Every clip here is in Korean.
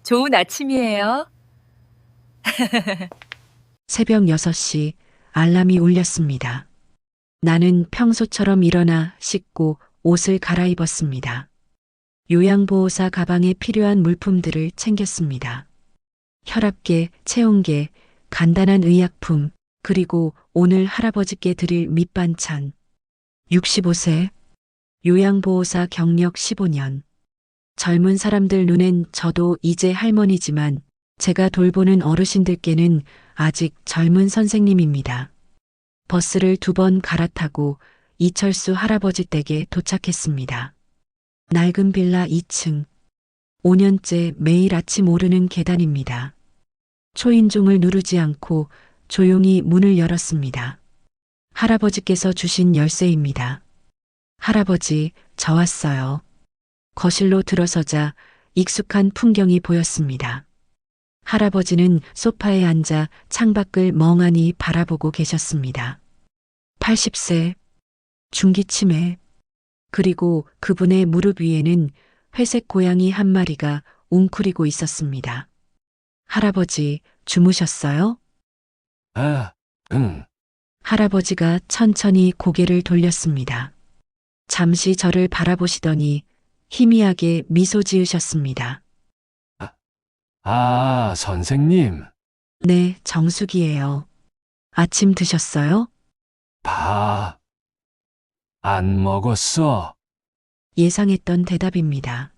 좋은 아침이에요. 새벽 6시 알람이 울렸습니다. 나는 평소처럼 일어나 씻고 옷을 갈아입었습니다. 요양보호사 가방에 필요한 물품들을 챙겼습니다. 혈압계, 체온계, 간단한 의약품, 그리고 오늘 할아버지께 드릴 밑반찬. 65세, 요양보호사 경력 15년. 젊은 사람들 눈엔 저도 이제 할머니지만 제가 돌보는 어르신들께는 아직 젊은 선생님입니다. 버스를 2번 갈아타고 이철수 할아버지 댁에 도착했습니다. 낡은 빌라 2층. 5년째 매일 아침 오르는 계단입니다. 초인종을 누르지 않고 조용히 문을 열었습니다. 할아버지께서 주신 열쇠입니다. 할아버지, 저 왔어요. 거실로 들어서자 익숙한 풍경이 보였습니다. 할아버지는 소파에 앉아 창밖을 멍하니 바라보고 계셨습니다. 80세, 중기치매, 그리고 그분의 무릎 위에는 회색 고양이 한 마리가 웅크리고 있었습니다. 할아버지, 주무셨어요? 아, 응. 할아버지가 천천히 고개를 돌렸습니다. 잠시 저를 바라보시더니 희미하게 미소 지으셨습니다. 선생님. 네, 정숙이에요. 아침 드셨어요? 밥. 안 먹었어. 예상했던 대답입니다.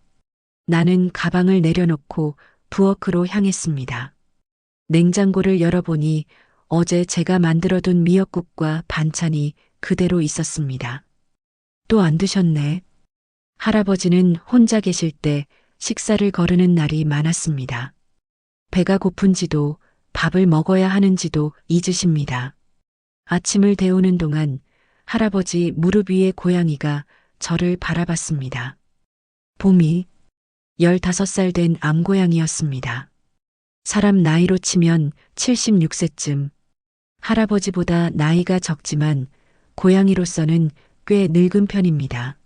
나는 가방을 내려놓고 부엌으로 향했습니다. 냉장고를 열어보니 어제 제가 만들어둔 미역국과 반찬이 그대로 있었습니다. 또 안 드셨네. 할아버지는 혼자 계실 때 식사를 거르는 날이 많았습니다. 배가 고픈지도 밥을 먹어야 하는지도 잊으십니다. 아침을 데우는 동안 할아버지 무릎 위의 고양이가 저를 바라봤습니다. 봄이 15살 된 암고양이였습니다. 사람 나이로 치면 76세쯤. 할아버지보다 나이가 적지만 고양이로서는 꽤 늙은 편입니다.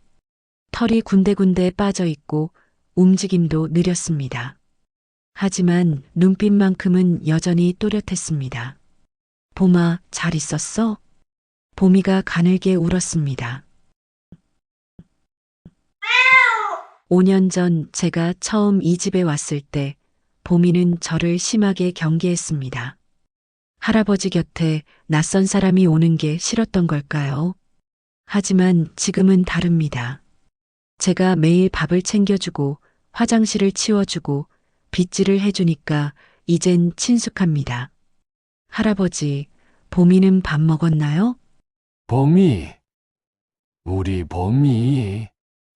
털이 군데군데 빠져 있고 움직임도 느렸습니다. 하지만 눈빛만큼은 여전히 또렷했습니다. 봄아, 잘 있었어? 봄이가 가늘게 울었습니다. 5년 전 제가 처음 이 집에 왔을 때 봄이는 저를 심하게 경계했습니다. 할아버지 곁에 낯선 사람이 오는 게 싫었던 걸까요? 하지만 지금은 다릅니다. 제가 매일 밥을 챙겨주고 화장실을 치워주고 빗질을 해주니까 이젠 친숙합니다. 할아버지, 봄이는 밥 먹었나요? 봄이. 우리 봄이.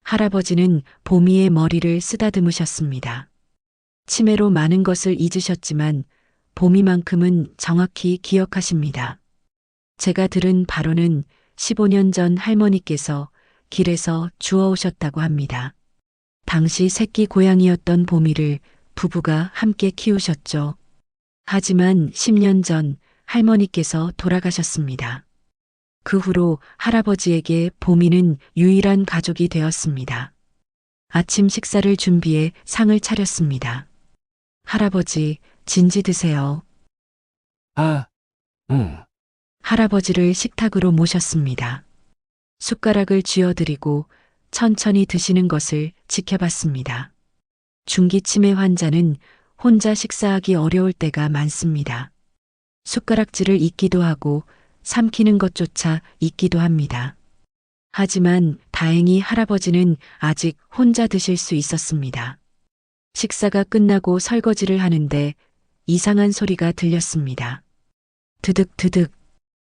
할아버지는 봄이의 머리를 쓰다듬으셨습니다. 치매로 많은 것을 잊으셨지만 봄이만큼은 정확히 기억하십니다. 제가 들은 바로는 15년 전 할머니께서 길에서 주워오셨다고 합니다. 당시 새끼 고양이였던 봄이를 부부가 함께 키우셨죠. 하지만 10년 전 할머니께서 돌아가셨습니다. 그 후로 할아버지에게 봄이는 유일한 가족이 되었습니다. 아침 식사를 준비해 상을 차렸습니다. 할아버지, 진지 드세요. 응. 할아버지를 식탁으로 모셨습니다. 숟가락을 쥐어드리고 천천히 드시는 것을 지켜봤습니다. 중기치매 환자는 혼자 식사하기 어려울 때가 많습니다. 숟가락질을 잊기도 하고 삼키는 것조차 잊기도 합니다. 하지만 다행히 할아버지는 아직 혼자 드실 수 있었습니다. 식사가 끝나고 설거지를 하는데 이상한 소리가 들렸습니다. 드득드득.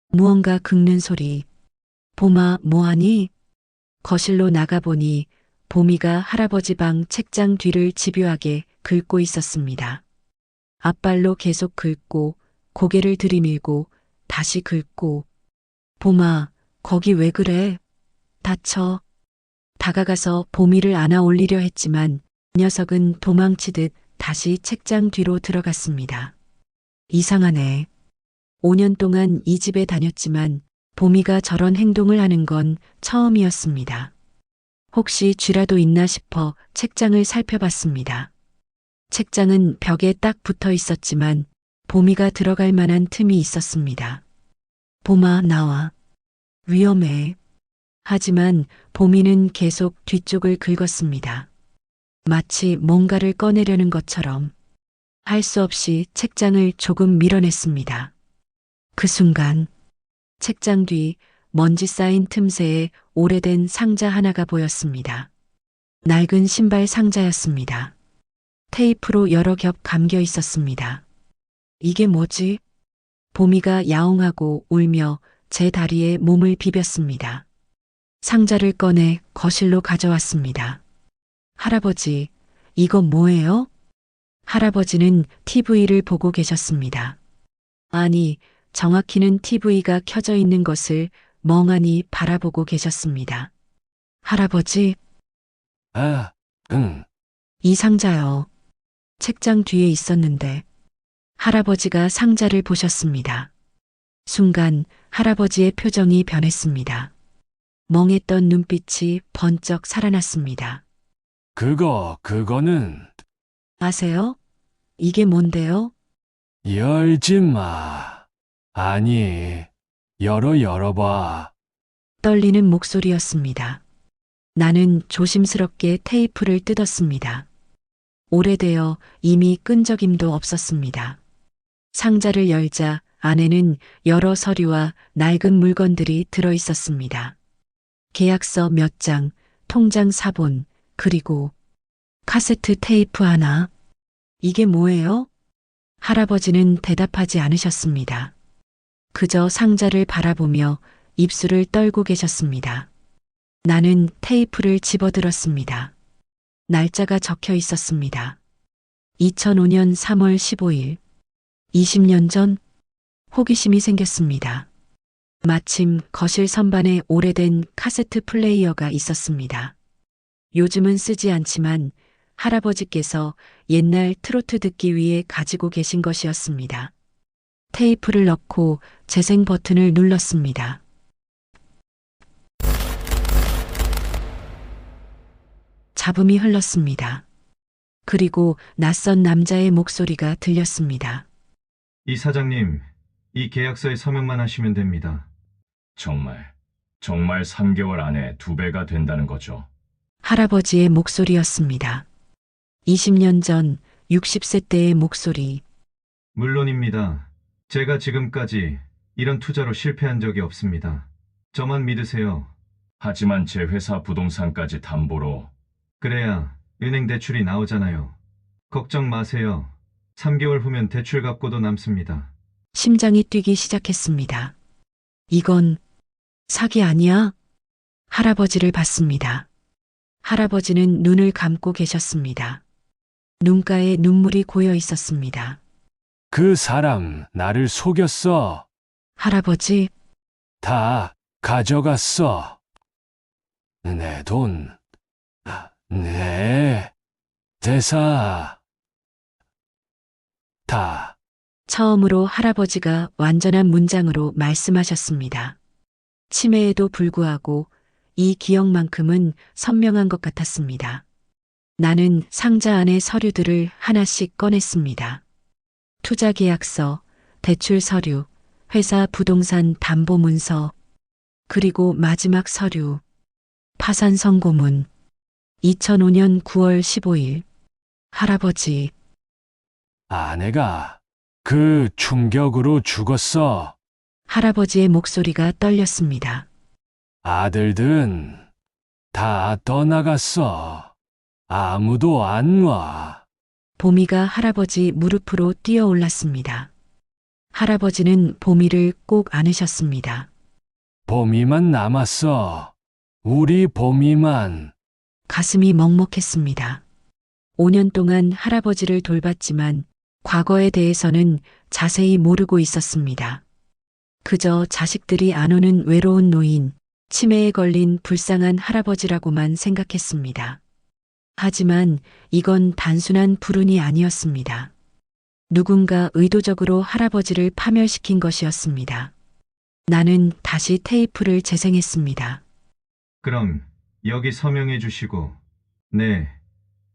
무언가 긁는 소리. 봄아, 뭐하니? 거실로 나가보니 봄이가 할아버지 방 책장 뒤를 집요하게 긁고 있었습니다. 앞발로 계속 긁고 고개를 들이밀고 다시 긁고. 봄아, 거기 왜 그래? 다쳐. 다가가서 봄이를 안아 올리려 했지만 녀석은 도망치듯 다시 책장 뒤로 들어갔습니다. 이상하네. 5년 동안 이 집에 다녔지만 봄이가 저런 행동을 하는 건 처음이었습니다. 혹시 쥐라도 있나 싶어 책장을 살펴봤습니다. 책장은 벽에 딱 붙어 있었지만 보미가 들어갈 만한 틈이 있었습니다. 봄아, 나와. 위험해. 하지만 보미는 계속 뒤쪽을 긁었습니다. 마치 뭔가를 꺼내려는 것처럼 할 수 없이 책장을 조금 밀어냈습니다. 그 순간 책장 뒤 먼지 쌓인 틈새에 오래된 상자 하나가 보였습니다. 낡은 신발 상자였습니다. 테이프로 여러 겹 감겨 있었습니다. 이게 뭐지? 보미가 야옹하고 울며 제 다리에 몸을 비볐습니다. 상자를 꺼내 거실로 가져왔습니다. 할아버지, 이거 뭐예요? 할아버지는 TV를 보고 계셨습니다. 아니, 정확히는 TV가 켜져 있는 것을 멍하니 바라보고 계셨습니다. 할아버지, 아, 응. 이 상자요. 책장 뒤에 있었는데 할아버지가 상자를 보셨습니다. 순간 할아버지의 표정이 변했습니다. 멍했던 눈빛이 번쩍 살아났습니다. 그거는 아세요? 이게 뭔데요? 열지 마. 아니, 열어봐. 떨리는 목소리였습니다. 나는 조심스럽게 테이프를 뜯었습니다. 오래되어 이미 끈적임도 없었습니다. 상자를 열자 안에는 여러 서류와 낡은 물건들이 들어 있었습니다. 계약서 몇 장, 통장 사본, 그리고 카세트 테이프 하나. 이게 뭐예요? 할아버지는 대답하지 않으셨습니다. 그저 상자를 바라보며 입술을 떨고 계셨습니다. 나는 테이프를 집어들었습니다. 날짜가 적혀 있었습니다. 2005년 3월 15일. 20년 전 호기심이 생겼습니다. 마침 거실 선반에 오래된 카세트 플레이어가 있었습니다. 요즘은 쓰지 않지만 할아버지께서 옛날 트로트 듣기 위해 가지고 계신 것이었습니다. 테이프를 넣고 재생 버튼을 눌렀습니다. 잡음이 흘렀습니다. 그리고 낯선 남자의 목소리가 들렸습니다. 이 사장님, 이 계약서에 서명만 하시면 됩니다. 정말 3개월 안에 2배가 된다는 거죠. 할아버지의 목소리였습니다. 20년 전 60세 때의 목소리. 물론입니다. 제가 지금까지 이런 투자로 실패한 적이 없습니다. 저만 믿으세요. 하지만 제 회사 부동산까지 담보로 그래야 은행 대출이 나오잖아요. 걱정 마세요. 3개월 후면 대출 갚고도 남습니다. 심장이 뛰기 시작했습니다. 이건 사기 아니야? 할아버지를 봤습니다. 할아버지는 눈을 감고 계셨습니다. 눈가에 눈물이 고여 있었습니다. 그 사람 나를 속였어. 할아버지, 다 가져갔어. 내 돈, 내 대사, 다. 처음으로 할아버지가 완전한 문장으로 말씀하셨습니다. 치매에도 불구하고 이 기억만큼은 선명한 것 같았습니다. 나는 상자 안의 서류들을 하나씩 꺼냈습니다. 투자 계약서, 대출 서류, 회사 부동산 담보 문서, 그리고 마지막 서류, 파산 선고문. 2005년 9월 15일. 할아버지, 아내가 그 충격으로 죽었어. 할아버지의 목소리가 떨렸습니다. 아들들은 다 떠나갔어. 아무도 안 와. 보미가 할아버지 무릎으로 뛰어 올랐습니다. 할아버지는 보미를 꼭 안으셨습니다. 봄이만 남았어. 우리 봄이만. 가슴이 먹먹했습니다. 5년 동안 할아버지를 돌봤지만 과거에 대해서는 자세히 모르고 있었습니다. 그저 자식들이 안 오는 외로운 노인, 치매에 걸린 불쌍한 할아버지라고만 생각했습니다. 하지만 이건 단순한 불운이 아니었습니다. 누군가 의도적으로 할아버지를 파멸시킨 것이었습니다. 나는 다시 테이프를 재생했습니다. 그럼 여기 서명해 주시고, 네,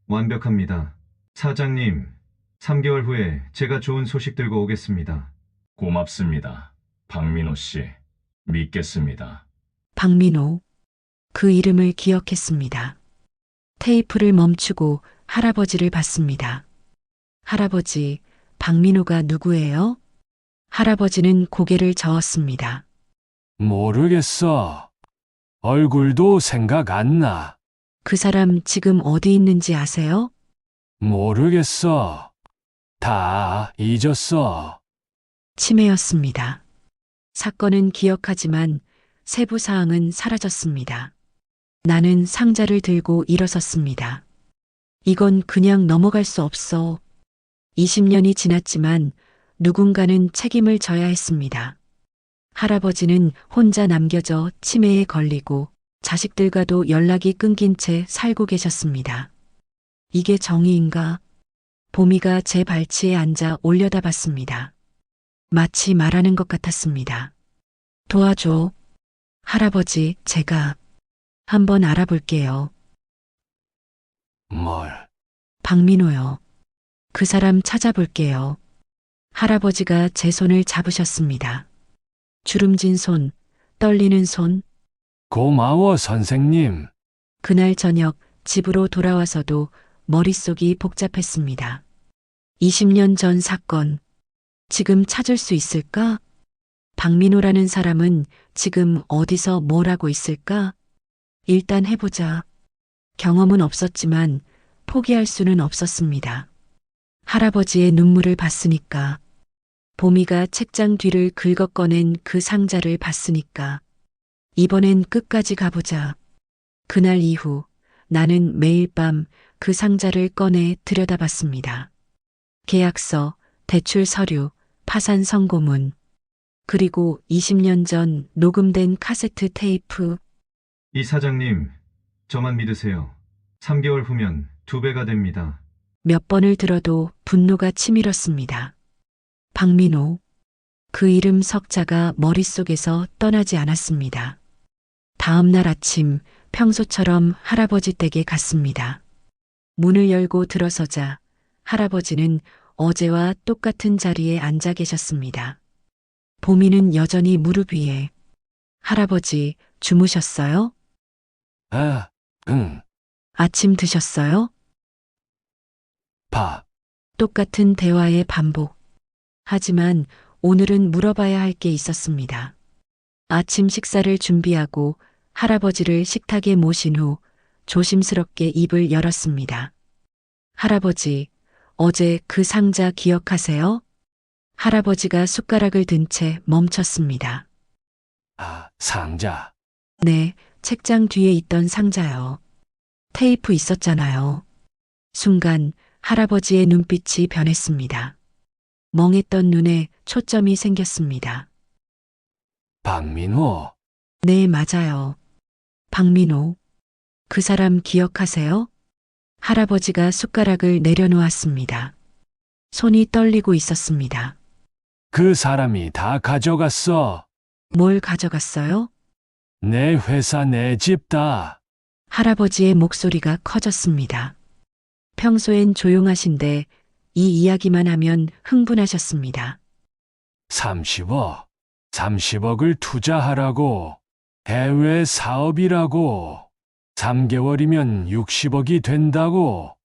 완벽합니다. 사장님, 3개월 후에 제가 좋은 소식 들고 오겠습니다. 고맙습니다. 박민호 씨. 믿겠습니다. 박민호. 그 이름을 기억했습니다. 테이프를 멈추고 할아버지를 봤습니다. 할아버지, 박민호가 누구예요? 할아버지는 고개를 저었습니다. 모르겠어. 얼굴도 생각 안 나. 그 사람 지금 어디 있는지 아세요? 모르겠어. 다 잊었어. 치매였습니다. 사건은 기억하지만 세부 사항은 사라졌습니다. 나는 상자를 들고 일어섰습니다. 이건 그냥 넘어갈 수 없어. 20년이 지났지만 누군가는 책임을 져야 했습니다. 할아버지는 혼자 남겨져 치매에 걸리고 자식들과도 연락이 끊긴 채 살고 계셨습니다. 이게 정의인가? 보미가 제 발치에 앉아 올려다봤습니다. 마치 말하는 것 같았습니다. 도와줘. 할아버지, 제가 한번 알아볼게요. 뭘? 박민호요. 그 사람 찾아볼게요. 할아버지가 제 손을 잡으셨습니다. 주름진 손, 떨리는 손. 고마워, 선생님. 그날 저녁 집으로 돌아와서도 머릿속이 복잡했습니다. 20년 전 사건. 지금 찾을 수 있을까? 박민호라는 사람은 지금 어디서 뭘 하고 있을까? 일단 해보자. 경험은 없었지만 포기할 수는 없었습니다. 할아버지의 눈물을 봤으니까. 보미가 책장 뒤를 긁어 꺼낸 그 상자를 봤으니까. 이번엔 끝까지 가보자. 그날 이후 나는 매일 밤 그 상자를 꺼내 들여다봤습니다. 계약서, 대출 서류, 파산 선고문, 그리고 20년 전 녹음된 카세트 테이프. 이 사장님, 저만 믿으세요. 3개월 후면 2배가 됩니다. 몇 번을 들어도 분노가 치밀었습니다. 박민호. 그 이름 석자가 머릿속에서 떠나지 않았습니다. 다음 날 아침 평소처럼 할아버지 댁에 갔습니다. 문을 열고 들어서자 할아버지는 어제와 똑같은 자리에 앉아 계셨습니다. 보미는 여전히 무릎 위에. 할아버지, 주무셨어요? 아, 응. 아침 드셨어요? 밥. 똑같은 대화의 반복. 하지만 오늘은 물어봐야 할 게 있었습니다. 아침 식사를 준비하고 할아버지를 식탁에 모신 후 조심스럽게 입을 열었습니다. 할아버지, 어제 그 상자 기억하세요? 할아버지가 숟가락을 든 채 멈췄습니다. 아, 상자. 네, 책장 뒤에 있던 상자요. 테이프 있었잖아요. 순간 할아버지의 눈빛이 변했습니다. 멍했던 눈에 초점이 생겼습니다. 박민호. 네, 맞아요. 박민호. 그 사람 기억하세요? 할아버지가 숟가락을 내려놓았습니다. 손이 떨리고 있었습니다. 그 사람이 다 가져갔어. 뭘 가져갔어요? 내 회사, 내 집 다. 할아버지의 목소리가 커졌습니다. 평소엔 조용하신데 이 이야기만 하면 흥분하셨습니다. 30억. 30억을 투자하라고. 해외 사업이라고. 3개월이면 60억이 된다고.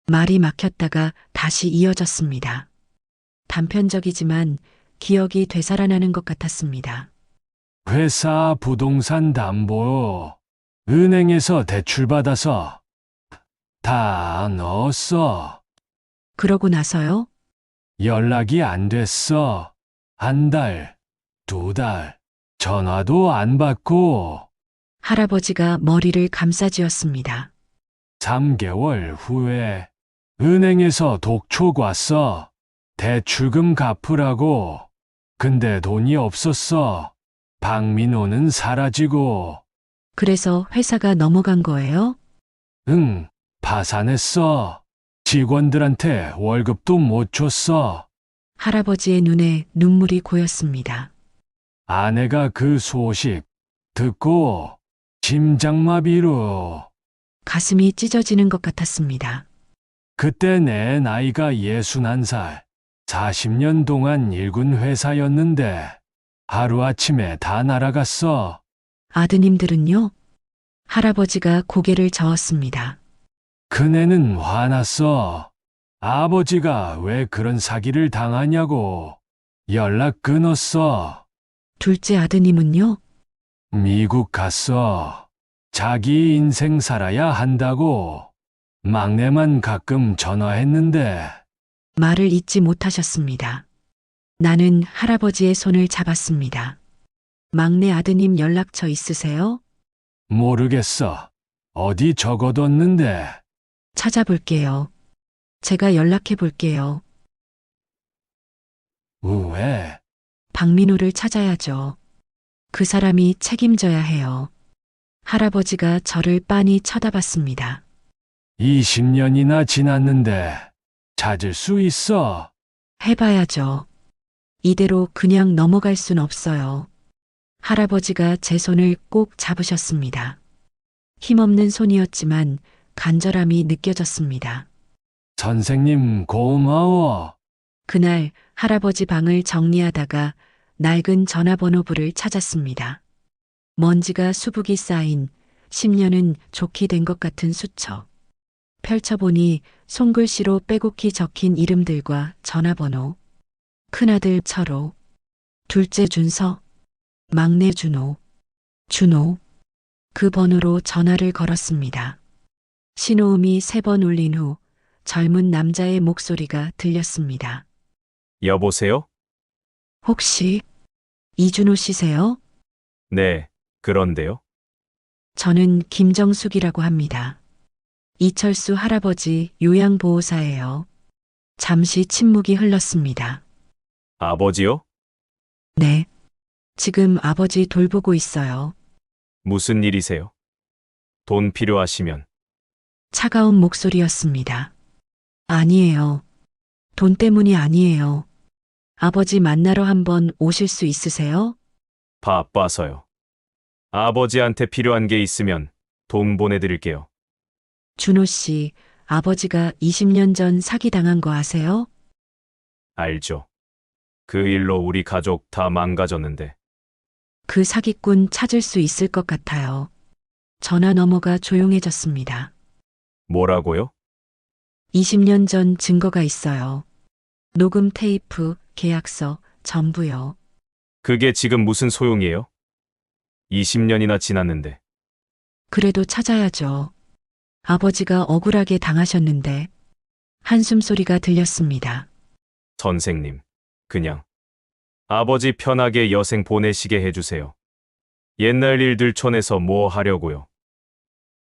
말이 막혔다가 다시 이어졌습니다. 단편적이지만 기억이 되살아나는 것 같았습니다. 회사 부동산 담보. 은행에서 대출받아서 다 넣었어. 그러고 나서요? 연락이 안 됐어. 한 달, 2달. 전화도 안 받고. 할아버지가 머리를 감싸쥐었습니다. 3개월 후에 은행에서 독촉 왔어. 대출금 갚으라고. 근데 돈이 없었어. 박민호는 사라지고. 그래서 회사가 넘어간 거예요? 응, 파산했어. 직원들한테 월급도 못 줬어. 할아버지의 눈에 눈물이 고였습니다. 아내가 그 소식 듣고 심장마비로. 가슴이 찢어지는 것 같았습니다. 그때 내 나이가 61살. 40년 동안 일군 회사였는데 하루아침에 다 날아갔어. 아드님들은요? 할아버지가 고개를 저었습니다. 큰애는 화났어. 아버지가 왜 그런 사기를 당하냐고. 연락 끊었어. 둘째 아드님은요? 미국 갔어. 자기 인생 살아야 한다고. 막내만 가끔 전화했는데 말을 잇지 못하셨습니다. 나는 할아버지의 손을 잡았습니다. 막내 아드님 연락처 있으세요? 모르겠어. 어디 적어뒀는데. 찾아볼게요. 제가 연락해 볼게요. 왜? 박민호를 찾아야죠. 그 사람이 책임져야 해요. 할아버지가 저를 빤히 쳐다봤습니다. 20년이나 지났는데 찾을 수 있어. 해봐야죠. 이대로 그냥 넘어갈 순 없어요. 할아버지가 제 손을 꼭 잡으셨습니다. 힘없는 손이었지만 간절함이 느껴졌습니다. 선생님 고마워. 그날 할아버지 방을 정리하다가 낡은 전화번호부를 찾았습니다. 먼지가 수북이 쌓인 10년은 좋게 된 것 같은 수첩. 펼쳐보니 손글씨로 빼곡히 적힌 이름들과 전화번호. 큰아들 철호, 둘째 준서, 막내 준호, 준호. 그 번호로 전화를 걸었습니다. 신호음이 3번 울린 후 젊은 남자의 목소리가 들렸습니다. 여보세요? 혹시 이준호 씨세요? 네, 그런데요. 저는 김정숙이라고 합니다. 이철수 할아버지 요양보호사예요. 잠시 침묵이 흘렀습니다. 아버지요? 네. 지금 아버지 돌보고 있어요. 무슨 일이세요? 돈 필요하시면 차가운 목소리였습니다. 아니에요. 돈 때문이 아니에요. 아버지 만나러 한번 오실 수 있으세요? 바빠서요. 아버지한테 필요한 게 있으면 돈 보내드릴게요. 준호 씨, 아버지가 20년 전 사기당한 거 아세요? 알죠. 그 일로 우리 가족 다 망가졌는데 그 사기꾼 찾을 수 있을 것 같아요. 전화 너머가 조용해졌습니다. 뭐라고요? 20년 전 증거가 있어요. 녹음 테이프, 계약서, 전부요. 그게 지금 무슨 소용이에요? 20년이나 지났는데 그래도 찾아야죠. 아버지가 억울하게 당하셨는데 한숨 소리가 들렸습니다. 선생님, 그냥 아버지 편하게 여생 보내시게 해주세요. 옛날 일들 촌에서 뭐 하려고요?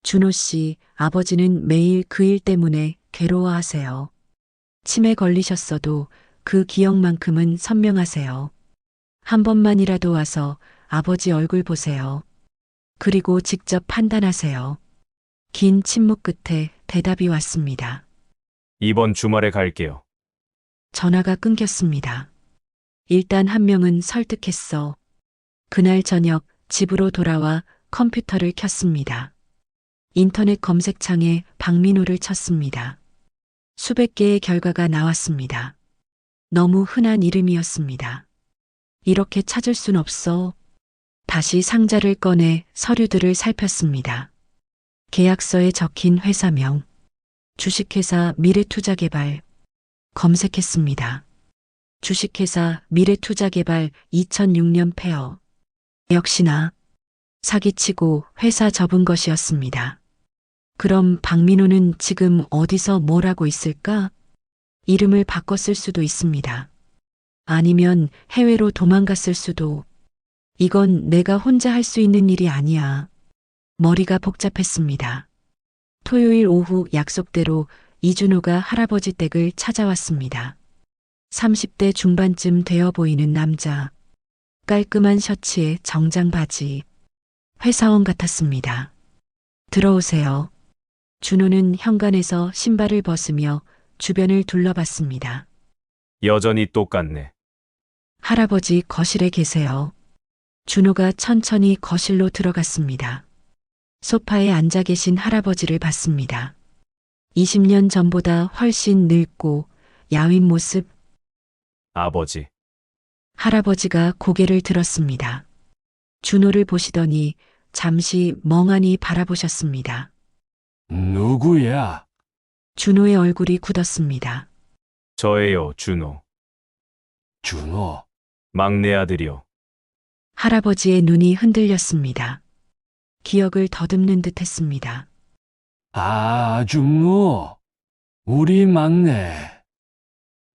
준호 씨, 아버지는 매일 그 일 때문에 괴로워하세요. 치매 걸리셨어도 그 기억만큼은 선명하세요. 한 번만이라도 와서 아버지 얼굴 보세요. 그리고 직접 판단하세요. 긴 침묵 끝에 대답이 왔습니다. 이번 주말에 갈게요. 전화가 끊겼습니다. 일단 한 명은 설득했어. 그날 저녁 집으로 돌아와 컴퓨터를 켰습니다. 인터넷 검색창에 박민호를 쳤습니다. 수백 개의 결과가 나왔습니다. 너무 흔한 이름이었습니다. 이렇게 찾을 순 없어. 다시 상자를 꺼내 서류들을 살폈습니다. 계약서에 적힌 회사명, 주식회사 미래투자개발. 검색했습니다. 주식회사 미래투자개발 2006년 폐업. 역시나 사기치고 회사 접은 것이었습니다. 그럼 박민호는 지금 어디서 뭘 하고 있을까? 이름을 바꿨을 수도 있습니다. 아니면 해외로 도망갔을 수도. 이건 내가 혼자 할 수 있는 일이 아니야. 머리가 복잡했습니다. 토요일 오후 약속대로 이준호가 할아버지 댁을 찾아왔습니다. 30대 중반쯤 되어 보이는 남자. 깔끔한 셔츠에 정장 바지. 회사원 같았습니다. 들어오세요. 준호는 현관에서 신발을 벗으며 주변을 둘러봤습니다. 여전히 똑같네. 할아버지 거실에 계세요. 준호가 천천히 거실로 들어갔습니다. 소파에 앉아 계신 할아버지를 봤습니다. 20년 전보다 훨씬 늙고 야윈 모습. 아버지, 할아버지가 고개를 들었습니다. 준호를 보시더니 잠시 멍하니 바라보셨습니다. 누구야? 준호의 얼굴이 굳었습니다. 저예요, 준호. 준호. 막내 아들이요. 할아버지의 눈이 흔들렸습니다. 기억을 더듬는 듯 했습니다. 아, 준호. 우리 막내.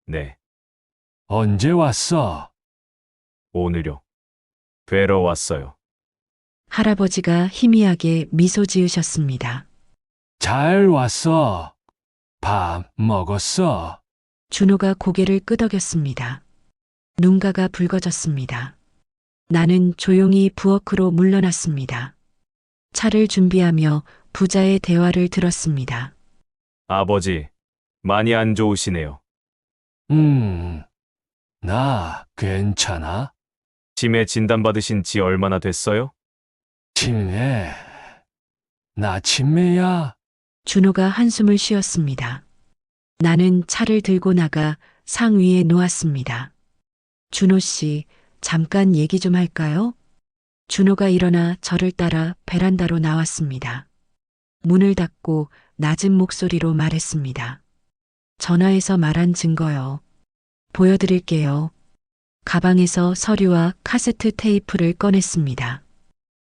네, 언제 왔어? 오늘요. 뵈러 왔어요. 할아버지가 희미하게 미소 지으셨습니다. 잘 왔어. 밥 먹었어. 준호가 고개를 끄덕였습니다. 눈가가 붉어졌습니다. 나는 조용히 부엌으로 물러났습니다. 차를 준비하며 부자의 대화를 들었습니다. 아버지, 많이 안 좋으시네요. 나 괜찮아? 치매 진단받으신 지 얼마나 됐어요? 치매. 나 치매야? 준호가 한숨을 쉬었습니다. 나는 차를 들고 나가 상 위에 놓았습니다. 준호 씨, 잠깐 얘기 좀 할까요? 준호가 일어나 저를 따라 베란다로 나왔습니다. 문을 닫고 낮은 목소리로 말했습니다. 전화해서 말한 증거요. 보여드릴게요. 가방에서 서류와 카세트 테이프를 꺼냈습니다.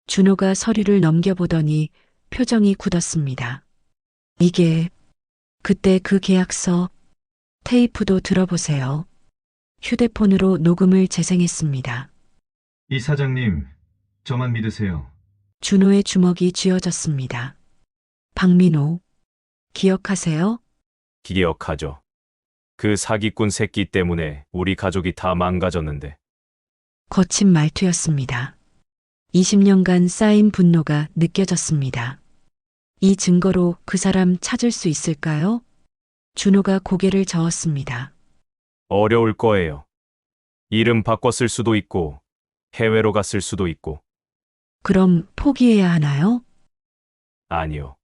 준호가 서류를 넘겨보더니 표정이 굳었습니다. 이게 그때 그 계약서, 테이프도 들어보세요. 휴대폰으로 녹음을 재생했습니다. 이 사장님, 저만 믿으세요. 준호의 주먹이 쥐어졌습니다. 박민호, 기억하세요? 기억하죠. 그 사기꾼 새끼 때문에 우리 가족이 다 망가졌는데. 거친 말투였습니다. 20년간 쌓인 분노가 느껴졌습니다. 이 증거로 그 사람 찾을 수 있을까요? 준호가 고개를 저었습니다. 어려울 거예요. 이름 바꿨을 수도 있고, 해외로 갔을 수도 있고. 그럼 포기해야 하나요? 아니요.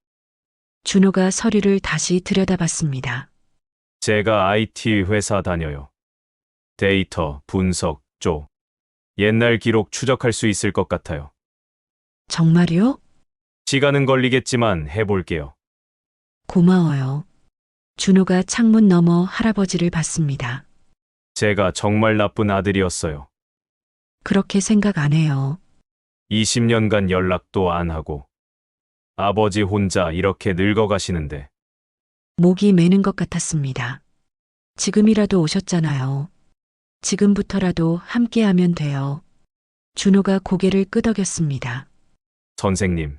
준호가 서류를 다시 들여다봤습니다. 제가 IT 회사 다녀요. 데이터, 분석, 쪽. 옛날 기록 추적할 수 있을 것 같아요. 정말요? 시간은 걸리겠지만 해볼게요. 고마워요. 준호가 창문 너머 할아버지를 봤습니다. 제가 정말 나쁜 아들이었어요. 그렇게 생각 안 해요. 20년간 연락도 안 하고. 아버지 혼자 이렇게 늙어가시는데. 목이 메는 것 같았습니다. 지금이라도 오셨잖아요. 지금부터라도 함께하면 돼요. 준호가 고개를 끄덕였습니다. 선생님,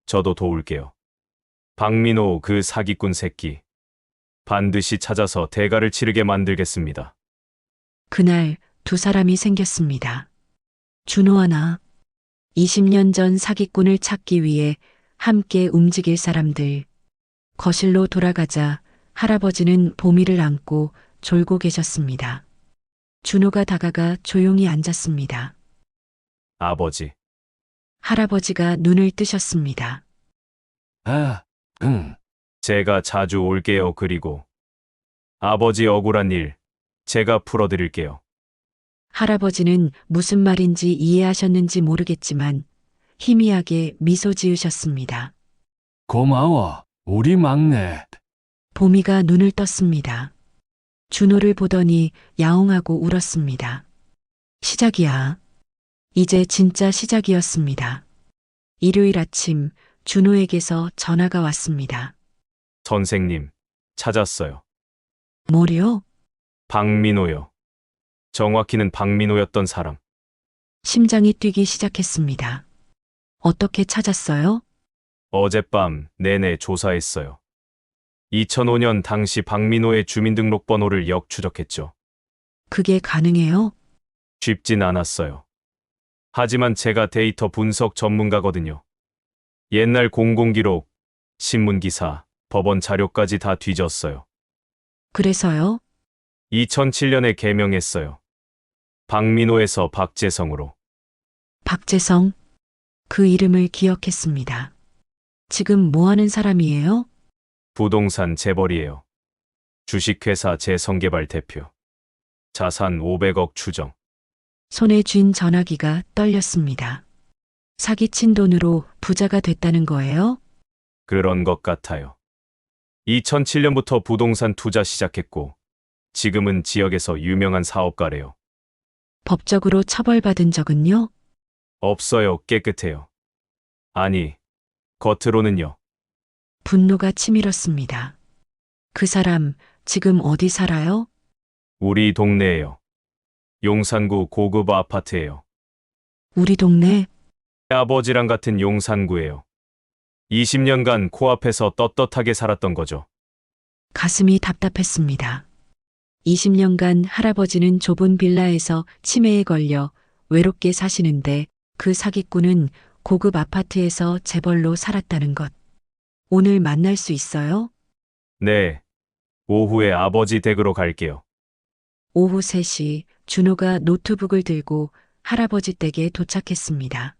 저도 도울게요. 박민호 그 사기꾼 새끼. 반드시 찾아서 대가를 치르게 만들겠습니다. 그날 두 사람이 생겼습니다. 준호와 나. 20년 전 사기꾼을 찾기 위해 함께 움직일 사람들. 거실로 돌아가자 할아버지는 보미를 안고 졸고 계셨습니다. 준호가 다가가 조용히 앉았습니다. 아버지, 할아버지가 눈을 뜨셨습니다. 아, 응. 제가 자주 올게요. 그리고 아버지 억울한 일 제가 풀어드릴게요. 할아버지는 무슨 말인지 이해하셨는지 모르겠지만 희미하게 미소 지으셨습니다. 고마워. 우리 막내. 보미가 눈을 떴습니다. 준호를 보더니 야옹하고 울었습니다. 시작이야. 이제 진짜 시작이었습니다. 일요일 아침 준호에게서 전화가 왔습니다. 선생님, 찾았어요. 뭐요? 박민호요. 정확히는 박민호였던 사람. 심장이 뛰기 시작했습니다. 어떻게 찾았어요? 어젯밤 내내 조사했어요. 2005년 당시 박민호의 주민등록번호를 역추적했죠. 그게 가능해요? 쉽진 않았어요. 하지만 제가 데이터 분석 전문가거든요. 옛날 공공기록, 신문기사, 법원 자료까지 다 뒤졌어요. 그래서요? 2007년에 개명했어요. 박민호에서 박재성으로. 박재성. 그 이름을 기억했습니다. 지금 뭐 하는 사람이에요? 부동산 재벌이에요. 주식회사 재성개발 대표. 자산 500억 추정. 손에 쥔 전화기가 떨렸습니다. 사기친 돈으로 부자가 됐다는 거예요? 그런 것 같아요. 2007년부터 부동산 투자 시작했고, 지금은 지역에서 유명한 사업가래요. 법적으로 처벌받은 적은요? 없어요. 깨끗해요. 아니, 겉으로는요. 분노가 치밀었습니다. 그 사람 지금 어디 살아요? 우리 동네에요. 용산구 고급 아파트예요. 우리 동네? 아버지랑 같은 용산구예요. 20년간 코앞에서 떳떳하게 살았던 거죠. 가슴이 답답했습니다. 20년간 할아버지는 좁은 빌라에서 치매에 걸려 외롭게 사시는데 그 사기꾼은 고급 아파트에서 재벌로 살았다는 것. 오늘 만날 수 있어요? 네. 오후에 아버지 댁으로 갈게요. 오후 3시 준호가 노트북을 들고 할아버지 댁에 도착했습니다.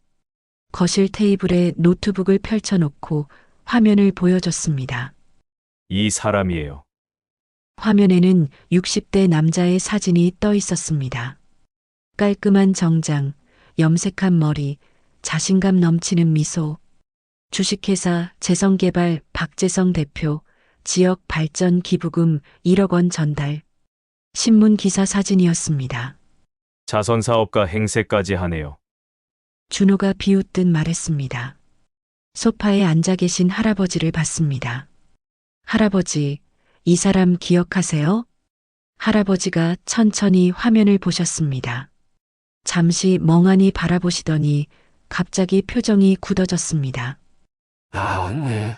거실 테이블에 노트북을 펼쳐놓고 화면을 보여줬습니다. 이 사람이에요. 화면에는 60대 남자의 사진이 떠 있었습니다. 깔끔한 정장, 염색한 머리, 자신감 넘치는 미소. 주식회사 재성개발 박재성 대표, 지역 발전 기부금 1억 원 전달. 신문 기사 사진이었습니다. 자선사업가 행세까지 하네요. 준호가 비웃듯 말했습니다. 소파에 앉아 계신 할아버지를 봤습니다. 할아버지, 이 사람 기억하세요? 할아버지가 천천히 화면을 보셨습니다. 잠시 멍하니 바라보시더니 갑자기 표정이 굳어졌습니다. 네.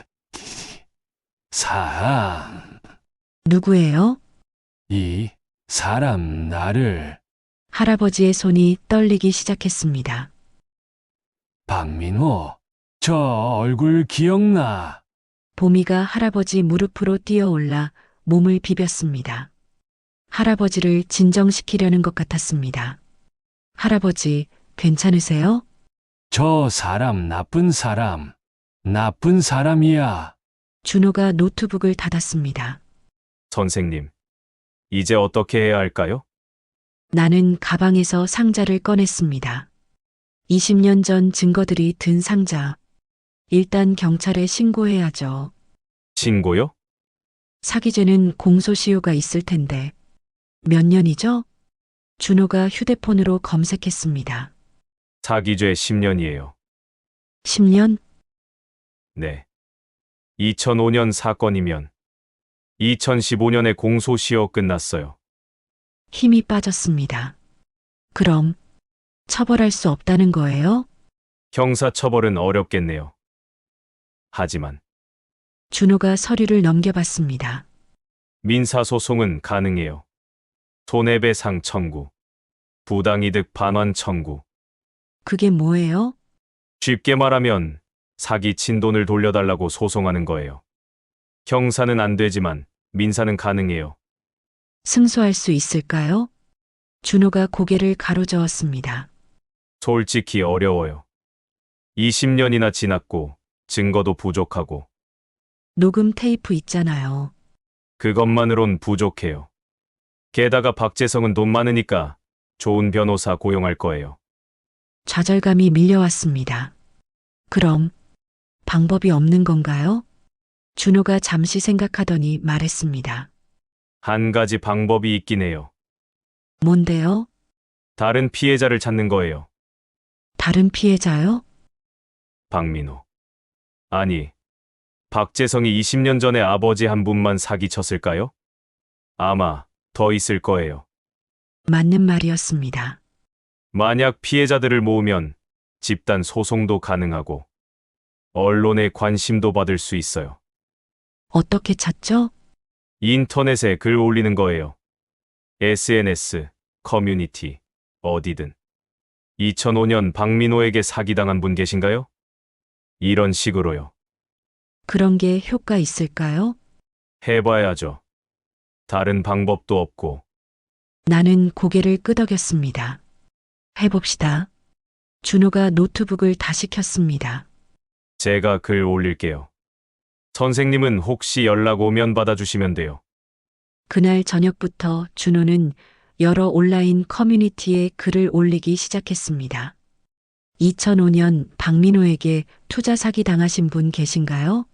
사람. 누구예요? 이 사람 나를 할아버지의 손이 떨리기 시작했습니다. 박민호. 저 얼굴 기억나? 보미가 할아버지 무릎으로 뛰어올라 몸을 비볐습니다. 할아버지를 진정시키려는 것 같았습니다. 할아버지, 괜찮으세요? 저 사람 나쁜 사람. 나쁜 사람이야. 준호가 노트북을 닫았습니다. 선생님, 이제 어떻게 해야 할까요? 나는 가방에서 상자를 꺼냈습니다. 20년 전 증거들이 든 상자. 일단 경찰에 신고해야죠. 신고요? 사기죄는 공소시효가 있을 텐데. 몇 년이죠? 준호가 휴대폰으로 검색했습니다. 사기죄 10년이에요. 10년? 네. 2005년 사건이면 2015년에 공소시효 끝났어요. 힘이 빠졌습니다. 그럼 처벌할 수 없다는 거예요? 형사처벌은 어렵겠네요. 하지만 준호가 서류를 넘겨봤습니다. 민사소송은 가능해요. 손해배상 청구, 부당이득 반환 청구. 그게 뭐예요? 쉽게 말하면 사기친 돈을 돌려달라고 소송하는 거예요. 형사는 안 되지만 민사는 가능해요. 승소할 수 있을까요? 준호가 고개를 가로저었습니다. 솔직히 어려워요. 20년이나 지났고 증거도 부족하고 녹음 테이프 있잖아요. 그것만으론 부족해요. 게다가 박재성은 돈 많으니까 좋은 변호사 고용할 거예요. 좌절감이 밀려왔습니다. 그럼 방법이 없는 건가요? 준호가 잠시 생각하더니 말했습니다. 한 가지 방법이 있긴 해요. 뭔데요? 다른 피해자를 찾는 거예요. 다른 피해자요? 박민호. 아니, 박재성이 20년 전에 아버지 한 분만 사기쳤을까요? 아마 더 있을 거예요. 맞는 말이었습니다. 만약 피해자들을 모으면 집단 소송도 가능하고 언론의 관심도 받을 수 있어요. 어떻게 찾죠? 인터넷에 글 올리는 거예요. SNS, 커뮤니티, 어디든. 2005년 박민호에게 사기당한 분 계신가요? 이런 식으로요. 그런 게 효과 있을까요? 해봐야죠. 다른 방법도 없고. 나는 고개를 끄덕였습니다. 해봅시다. 준호가 노트북을 다시 켰습니다. 제가 글 올릴게요. 선생님은 혹시 연락 오면 받아주시면 돼요. 그날 저녁부터 준호는 여러 온라인 커뮤니티에 글을 올리기 시작했습니다. 2005년 박민호에게 투자 사기 당하신 분 계신가요?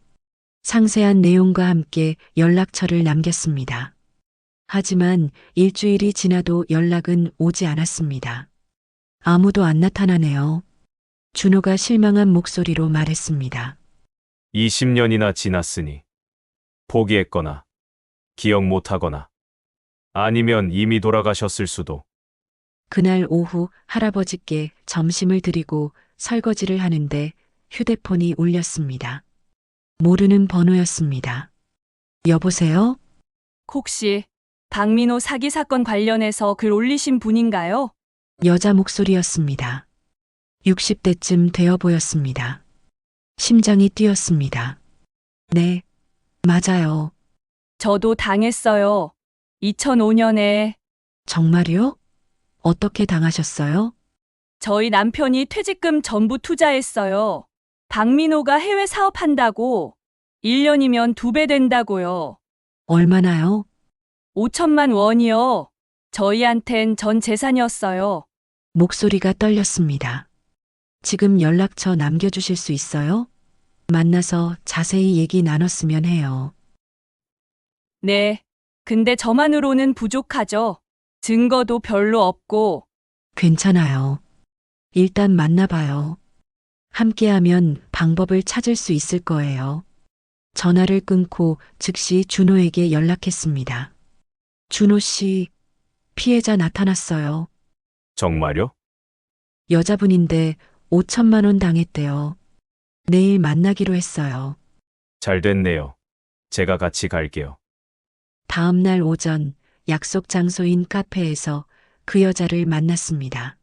상세한 내용과 함께 연락처를 남겼습니다. 하지만 일주일이 지나도 연락은 오지 않았습니다. 아무도 안 나타나네요. 준호가 실망한 목소리로 말했습니다. 20년이나 지났으니 포기했거나 기억 못하거나 아니면 이미 돌아가셨을 수도. 그날 오후 할아버지께 점심을 드리고 설거지를 하는데 휴대폰이 울렸습니다. 모르는 번호였습니다. 여보세요? 혹시 박민호 사기 사건 관련해서 글 올리신 분인가요? 여자 목소리였습니다. 60대쯤 되어 보였습니다. 심장이 뛰었습니다. 네, 맞아요. 저도 당했어요. 2005년에 정말요? 어떻게 당하셨어요? 저희 남편이 퇴직금 전부 투자했어요. 박민호가 해외 사업한다고 1년이면 2배 된다고요. 얼마나요? 5천만 원이요. 저희한텐 전 재산이었어요. 목소리가 떨렸습니다. 지금 연락처 남겨주실 수 있어요? 만나서 자세히 얘기 나눴으면 해요. 네. 근데 저만으로는 부족하죠. 증거도 별로 없고. 괜찮아요. 일단 만나봐요. 함께하면 방법을 찾을 수 있을 거예요. 전화를 끊고 즉시 준호에게 연락했습니다. 준호 씨, 피해자 나타났어요. 정말요? 여자분인데 5천만 원 당했대요. 내일 만나기로 했어요. 잘 됐네요. 제가 같이 갈게요. 다음 날 오전 약속 장소인 카페에서 그 여자를 만났습니다.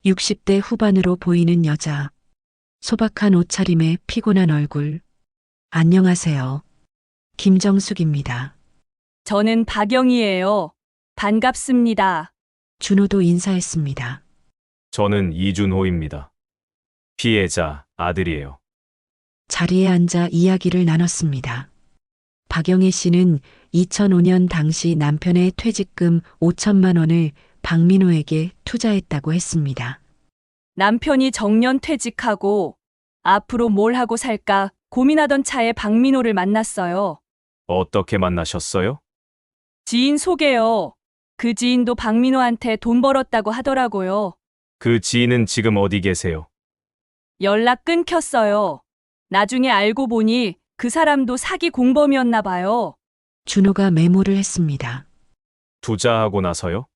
60대 후반으로 보이는 여자. 소박한 옷차림에 피곤한 얼굴. 안녕하세요. 김정숙입니다. 저는 박영희예요. 반갑습니다. 준호도 인사했습니다. 저는 이준호입니다. 피해자 아들이에요. 자리에 앉아 이야기를 나눴습니다. 박영애 씨는 2005년 당시 남편의 퇴직금 5천만 원을 박민호에게 투자했다고 했습니다. 남편이 정년 퇴직하고 앞으로 뭘 하고 살까 고민하던 차에 박민호를 만났어요. 어떻게 만나셨어요? 지인 소개요. 그 지인도 박민호한테 돈 벌었다고 하더라고요. 그 지인은 지금 어디 계세요? 연락 끊겼어요. 나중에 알고 보니 그 사람도 사기 공범이었나 봐요. 준호가 메모를 했습니다. 투자하고 나서요?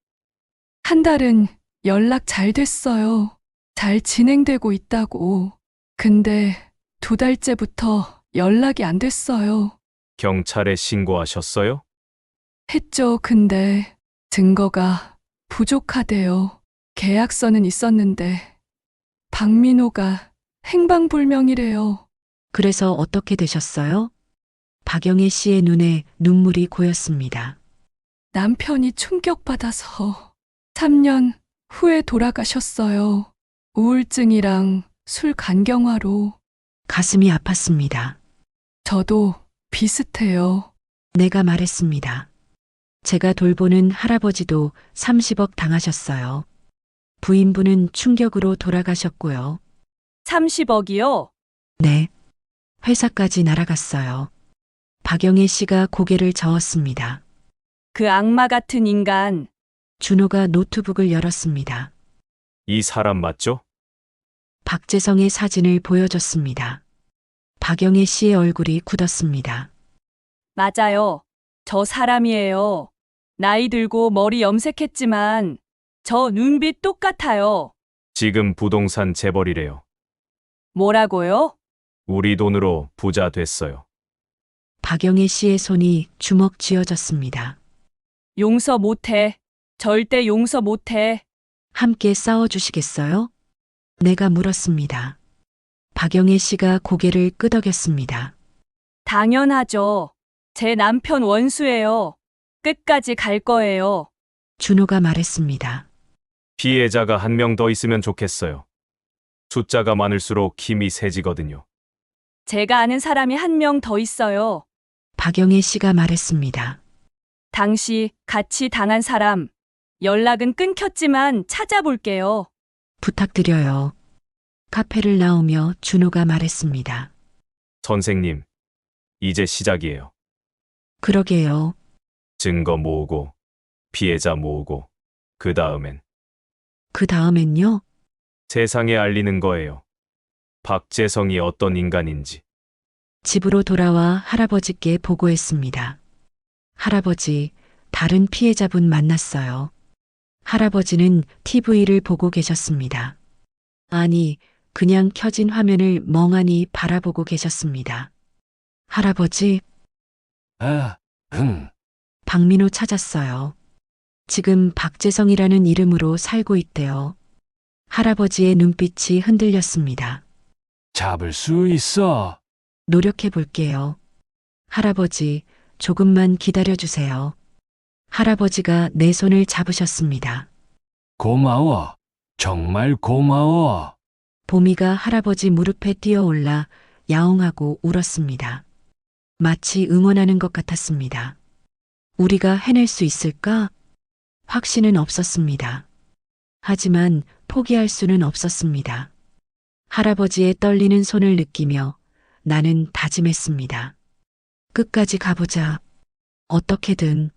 한 달은 연락 잘 됐어요. 잘 진행되고 있다고. 근데 2달째부터 연락이 안 됐어요. 경찰에 신고하셨어요? 했죠. 근데 증거가 부족하대요. 계약서는 있었는데 박민호가 행방불명이래요. 그래서 어떻게 되셨어요? 박영애 씨의 눈에 눈물이 고였습니다. 남편이 충격받아서 3년 후에 돌아가셨어요. 우울증이랑 술 간경화로. 가슴이 아팠습니다. 저도 비슷해요. 내가 말했습니다. 제가 돌보는 할아버지도 30억 당하셨어요. 부인분은 충격으로 돌아가셨고요. 30억이요? 네. 회사까지 날아갔어요. 박영애 씨가 고개를 저었습니다. 그 악마 같은 인간. 준호가 노트북을 열었습니다. 이 사람 맞죠? 박재성의 사진을 보여줬습니다. 박영애 씨의 얼굴이 굳었습니다. 맞아요. 저 사람이에요. 나이 들고 머리 염색했지만 저 눈빛 똑같아요. 지금 부동산 재벌이래요. 뭐라고요? 우리 돈으로 부자 됐어요. 박영애 씨의 손이 주먹 쥐어졌습니다. 용서 못해. 절대 용서 못해. 함께 싸워주시겠어요? 내가 물었습니다. 박영애 씨가 고개를 끄덕였습니다. 당연하죠. 제 남편 원수예요. 끝까지 갈 거예요. 준호가 말했습니다. 피해자가 한 명 더 있으면 좋겠어요. 숫자가 많을수록 힘이 세지거든요. 제가 아는 사람이 한 명 더 있어요. 박영애 씨가 말했습니다. 당시 같이 당한 사람. 연락은 끊겼지만 찾아볼게요. 부탁드려요. 카페를 나오며 준호가 말했습니다. 선생님, 이제 시작이에요. 그러게요. 증거 모으고, 피해자 모으고, 그 다음엔 그 다음엔요? 세상에 알리는 거예요. 박재성이 어떤 인간인지. 집으로 돌아와 할아버지께 보고했습니다. 할아버지, 다른 피해자분 만났어요. 할아버지는 TV를 보고 계셨습니다. 아니, 그냥 켜진 화면을 멍하니 바라보고 계셨습니다. 할아버지, 아, 박민호 찾았어요. 지금 박재성이라는 이름으로 살고 있대요. 할아버지의 눈빛이 흔들렸습니다. 잡을 수 있어. 노력해 볼게요. 할아버지, 조금만 기다려 주세요. 할아버지가 내 손을 잡으셨습니다. 고마워. 정말 고마워. 보미가 할아버지 무릎에 뛰어올라 야옹하고 울었습니다. 마치 응원하는 것 같았습니다. 우리가 해낼 수 있을까? 확신은 없었습니다. 하지만 포기할 수는 없었습니다. 할아버지의 떨리는 손을 느끼며 나는 다짐했습니다. 끝까지 가보자. 어떻게든.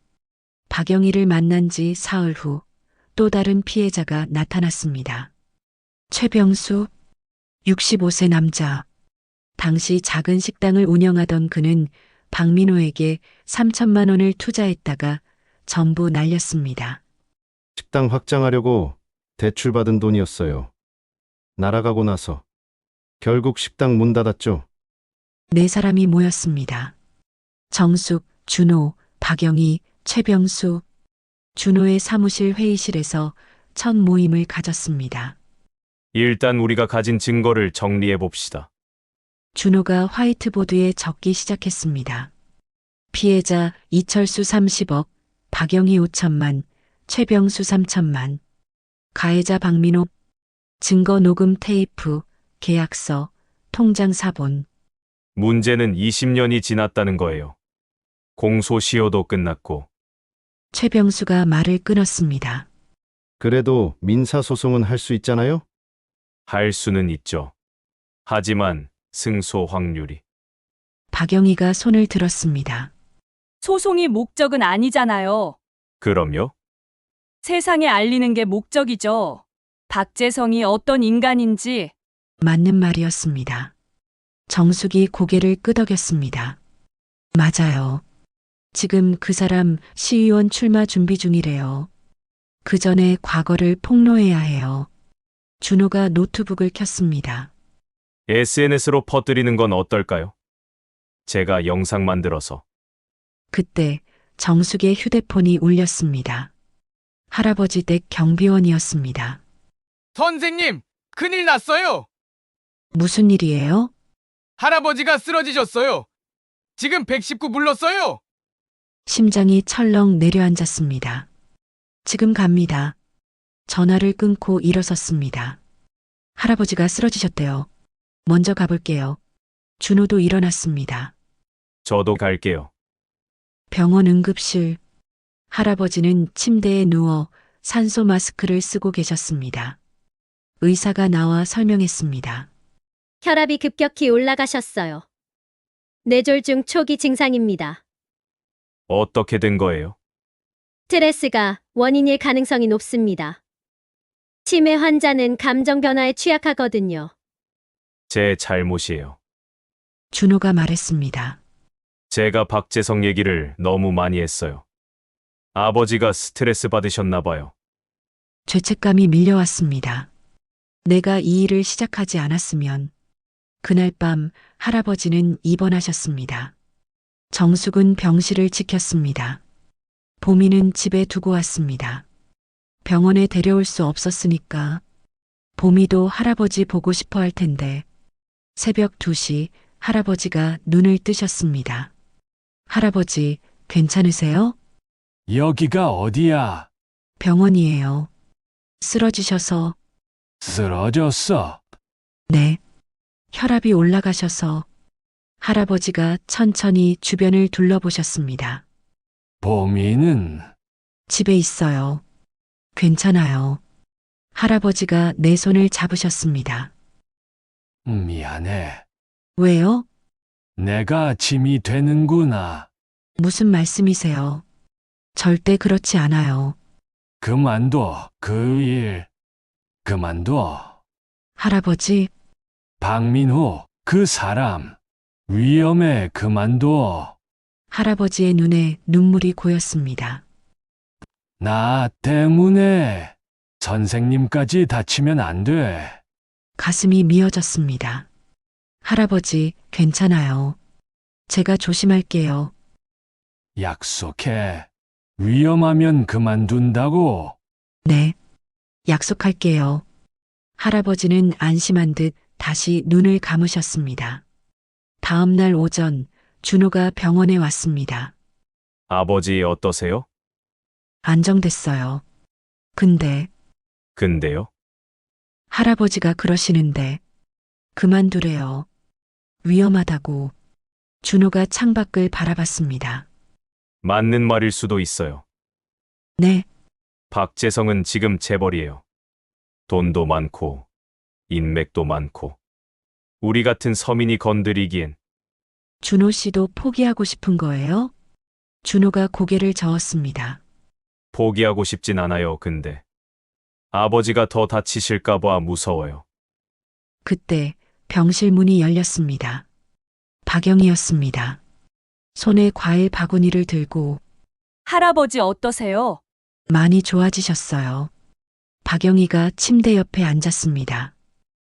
박영희를 만난 지 사흘 후 또 다른 피해자가 나타났습니다. 최병수, 65세 남자. 당시 작은 식당을 운영하던 그는 박민호에게 3천만 원을 투자했다가 전부 날렸습니다. 식당 확장하려고 대출받은 돈이었어요. 날아가고 나서 결국 식당 문 닫았죠. 네 사람이 모였습니다. 정숙, 준호, 박영희, 최병수. 준호의 사무실 회의실에서 첫 모임을 가졌습니다. 일단 우리가 가진 증거를 정리해 봅시다. 준호가 화이트보드에 적기 시작했습니다. 피해자 이철수 30억, 박영희 5천만, 최병수 3천만. 가해자 박민호, 증거 녹음 테이프, 계약서, 통장 사본. 문제는 20년이 지났다는 거예요. 공소시효도 끝났고, 최병수가 말을 끊었습니다. 그래도 민사소송은 할 수 있잖아요? 할 수는 있죠. 하지만 승소 확률이. 박영희가 손을 들었습니다. 소송이 목적은 아니잖아요. 그럼요? 세상에 알리는 게 목적이죠. 박재성이 어떤 인간인지. 맞는 말이었습니다. 정숙이 고개를 끄덕였습니다. 맞아요. 지금 그 사람 시의원 출마 준비 중이래요. 그 전에 과거를 폭로해야 해요. 준호가 노트북을 켰습니다. SNS로 퍼뜨리는 건 어떨까요? 제가 영상 만들어서. 그때 정숙의 휴대폰이 울렸습니다. 할아버지 댁 경비원이었습니다. 선생님, 큰일 났어요. 무슨 일이에요? 할아버지가 쓰러지셨어요. 지금 119 불렀어요. 심장이 철렁 내려앉았습니다. 지금 갑니다. 전화를 끊고 일어섰습니다. 할아버지가 쓰러지셨대요. 먼저 가볼게요. 준호도 일어났습니다. 저도 갈게요. 병원 응급실. 할아버지는 침대에 누워 산소 마스크를 쓰고 계셨습니다. 의사가 나와 설명했습니다. 혈압이 급격히 올라가셨어요. 뇌졸중 초기 증상입니다. 어떻게 된 거예요? 스트레스가 원인일 가능성이 높습니다. 치매 환자는 감정 변화에 취약하거든요. 제 잘못이에요. 준호가 말했습니다. 제가 박재성 얘기를 너무 많이 했어요. 아버지가 스트레스 받으셨나 봐요. 죄책감이 밀려왔습니다. 내가 이 일을 시작하지 않았으면. 그날 밤 할아버지는 입원하셨습니다. 정숙은 병실을 지켰습니다. 보미는 집에 두고 왔습니다. 병원에 데려올 수 없었으니까. 보미도 할아버지 보고 싶어 할 텐데. 새벽 2시 할아버지가 눈을 뜨셨습니다. 할아버지, 괜찮으세요? 여기가 어디야? 병원이에요. 쓰러지셔서. 쓰러졌어. 네. 혈압이 올라가셔서. 할아버지가 천천히 주변을 둘러보셨습니다. 보미는 집에 있어요. 괜찮아요. 할아버지가 내 손을 잡으셨습니다. 미안해. 왜요? 내가 짐이 되는구나. 무슨 말씀이세요? 절대 그렇지 않아요. 그만둬. 그 일. 그만둬. 할아버지, 박민호, 그 사람. 위험해. 그만둬. 할아버지의 눈에 눈물이 고였습니다. 나 때문에 선생님까지 다치면 안 돼. 가슴이 미어졌습니다. 할아버지, 괜찮아요. 제가 조심할게요. 약속해. 위험하면 그만둔다고. 네. 약속할게요. 할아버지는 안심한 듯 다시 눈을 감으셨습니다. 다음 날 오전, 준호가 병원에 왔습니다. 아버지 어떠세요? 안정됐어요. 근데요? 할아버지가 그러시는데, 그만두래요. 위험하다고. 준호가 창밖을 바라봤습니다. 맞는 말일 수도 있어요. 네, 박재성은 지금 재벌이에요. 돈도 많고, 인맥도 많고. 우리 같은 서민이 건드리기엔 준호 씨도 포기하고 싶은 거예요? 준호가 고개를 저었습니다. 포기하고 싶진 않아요, 근데. 아버지가 더 다치실까봐 무서워요. 그때 병실 문이 열렸습니다. 박영이었습니다. 손에 과일 바구니를 들고 할아버지 어떠세요? 많이 좋아지셨어요. 박영이가 침대 옆에 앉았습니다.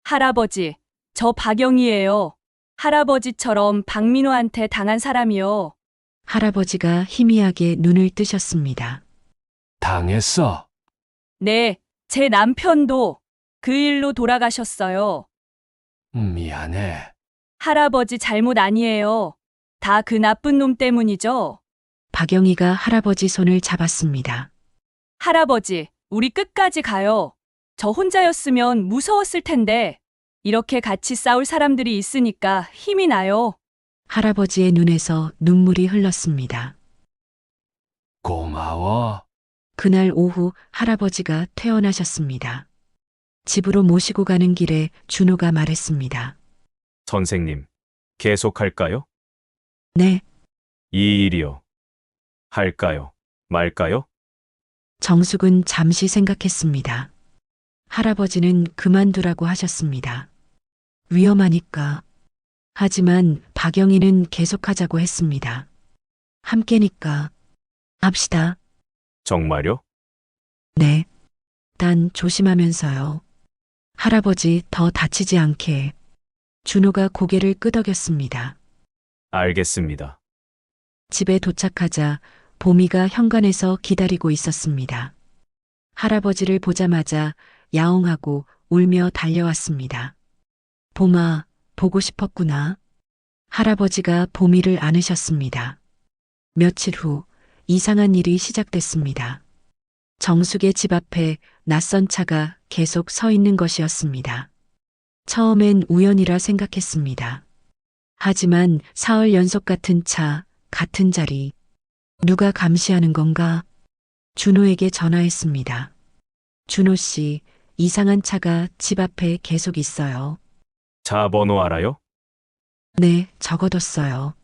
할아버지, 저 박영희예요. 할아버지처럼 박민호한테 당한 사람이요. 할아버지가 희미하게 눈을 뜨셨습니다. 당했어. 네, 제 남편도 그 일로 돌아가셨어요. 미안해. 할아버지 잘못 아니에요. 다 그 나쁜 놈 때문이죠. 박영이가 할아버지 손을 잡았습니다. 할아버지, 우리 끝까지 가요. 저 혼자였으면 무서웠을 텐데, 이렇게 같이 싸울 사람들이 있으니까 힘이 나요. 할아버지의 눈에서 눈물이 흘렀습니다. 고마워. 그날 오후 할아버지가 퇴원하셨습니다. 집으로 모시고 가는 길에 준호가 말했습니다. 선생님, 계속할까요? 네, 이 일이요. 할까요? 말까요? 정숙은 잠시 생각했습니다. 할아버지는 그만두라고 하셨습니다. 위험하니까. 하지만 박영희는 계속하자고 했습니다. 함께니까. 합시다. 정말요? 네. 단 조심하면서요. 할아버지 더 다치지 않게. 준호가 고개를 끄덕였습니다. 알겠습니다. 집에 도착하자 보미가 현관에서 기다리고 있었습니다. 할아버지를 보자마자 야옹하고 울며 달려왔습니다. 봄아, 보고 싶었구나. 할아버지가 보미를 안으셨습니다. 며칠 후 이상한 일이 시작됐습니다. 정숙의 집 앞에 낯선 차가 계속 서 있는 것이었습니다. 처음엔 우연이라 생각했습니다. 하지만 사흘 연속 같은 차, 같은 자리. 누가 감시하는 건가? 준호에게 전화했습니다. 준호 씨, 이상한 차가 집 앞에 계속 있어요. 차 번호 알아요? 네, 적어뒀어요.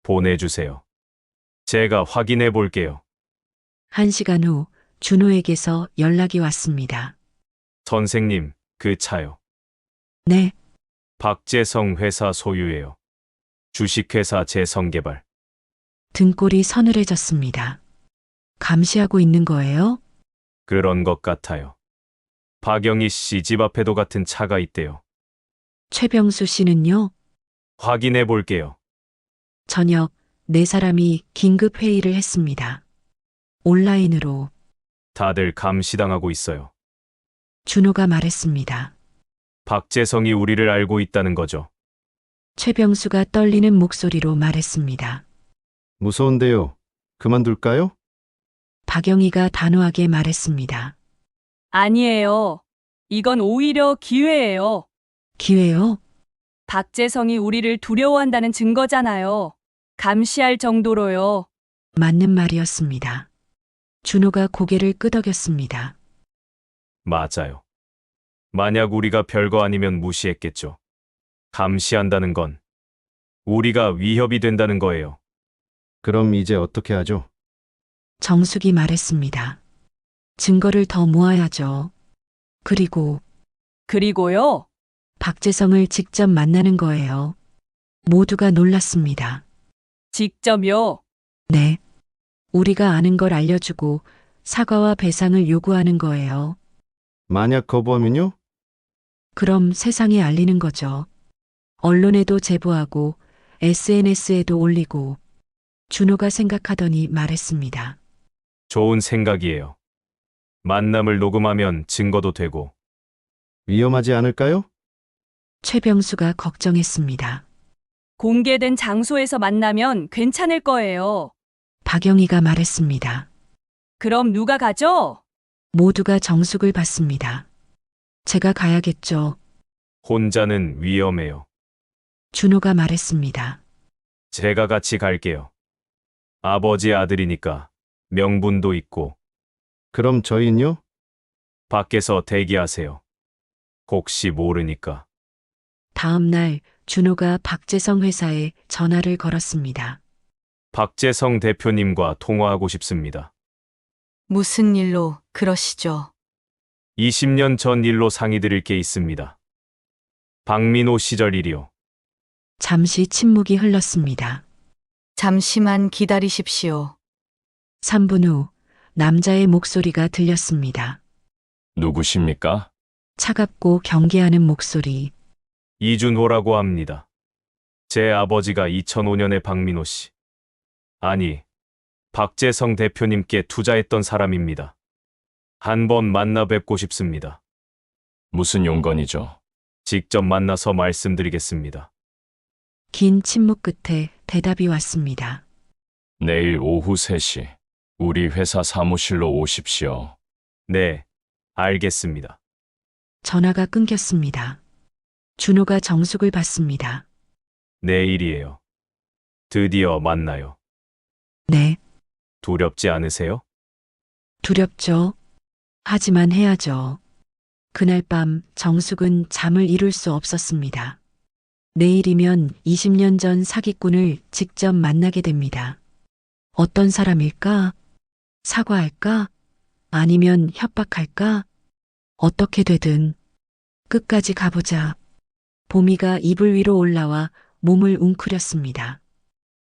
보내주세요. 제가 확인해 볼게요. 1시간 후 준호에게서 연락이 왔습니다. 선생님, 그 차요. 네, 박재성 회사 소유예요. 주식회사 재성개발. 등골이 서늘해졌습니다. 감시하고 있는 거예요? 그런 것 같아요. 박영희 씨 집 앞에도 같은 차가 있대요. 최병수 씨는요? 확인해 볼게요. 저녁 4사람이 긴급 회의를 했습니다. 온라인으로 다들 감시당하고 있어요. 준호가 말했습니다. 박재성이 우리를 알고 있다는 거죠. 최병수가 떨리는 목소리로 말했습니다. 무서운데요. 그만둘까요? 박영희가 단호하게 말했습니다. 아니에요. 이건 오히려 기회예요. 기회요? 박재성이 우리를 두려워한다는 증거잖아요. 감시할 정도로요. 맞는 말이었습니다. 준호가 고개를 끄덕였습니다. 맞아요. 만약 우리가 별거 아니면 무시했겠죠. 감시한다는 건 우리가 위협이 된다는 거예요. 그럼 이제 어떻게 하죠? 정숙이 말했습니다. 증거를 더 모아야죠. 그리고요. 박재성을 직접 만나는 거예요. 모두가 놀랐습니다. 직접요. 네. 우리가 아는 걸 알려주고 사과와 배상을 요구하는 거예요. 만약 거부하면요? 그럼 세상에 알리는 거죠. 언론에도 제보하고 SNS에도 올리고. 준호가 생각하더니 말했습니다. 좋은 생각이에요. 만남을 녹음하면 증거도 되고. 위험하지 않을까요? 최병수가 걱정했습니다. 공개된 장소에서 만나면 괜찮을 거예요. 박영희가 말했습니다. 그럼 누가 가죠? 모두가 정숙을 봤습니다. 제가 가야겠죠. 혼자는 위험해요. 준호가 말했습니다. 제가 같이 갈게요. 아버지 아들이니까 명분도 있고. 그럼 저희는요? 밖에서 대기하세요. 혹시 모르니까. 다음 날 준호가 박재성 회사에 전화를 걸었습니다. 박재성 대표님과 통화하고 싶습니다. 무슨 일로 그러시죠? 20년 전 일로 상의드릴 게 있습니다. 박민호 시절 일이요. 잠시 침묵이 흘렀습니다. 잠시만 기다리십시오. 3분 후 남자의 목소리가 들렸습니다. 누구십니까? 차갑고 경계하는 목소리. 이준호라고 합니다. 제 아버지가 2005년에 박민호 씨, 아니, 박재성 대표님께 투자했던 사람입니다. 한번 만나 뵙고 싶습니다. 무슨 용건이죠? 직접 만나서 말씀드리겠습니다. 긴 침묵 끝에 대답이 왔습니다. 내일 오후 3시 우리 회사 사무실로 오십시오. 네, 알겠습니다. 전화가 끊겼습니다. 준호가 정숙을 봤습니다. 내일이에요. 드디어 만나요. 네, 두렵지 않으세요? 두렵죠. 하지만 해야죠. 그날 밤 정숙은 잠을 이룰 수 없었습니다. 내일이면 20년 전 사기꾼을 직접 만나게 됩니다. 어떤 사람일까? 사과할까? 아니면 협박할까? 어떻게 되든 끝까지 가보자. 보미가 이불 위로 올라와 몸을 웅크렸습니다.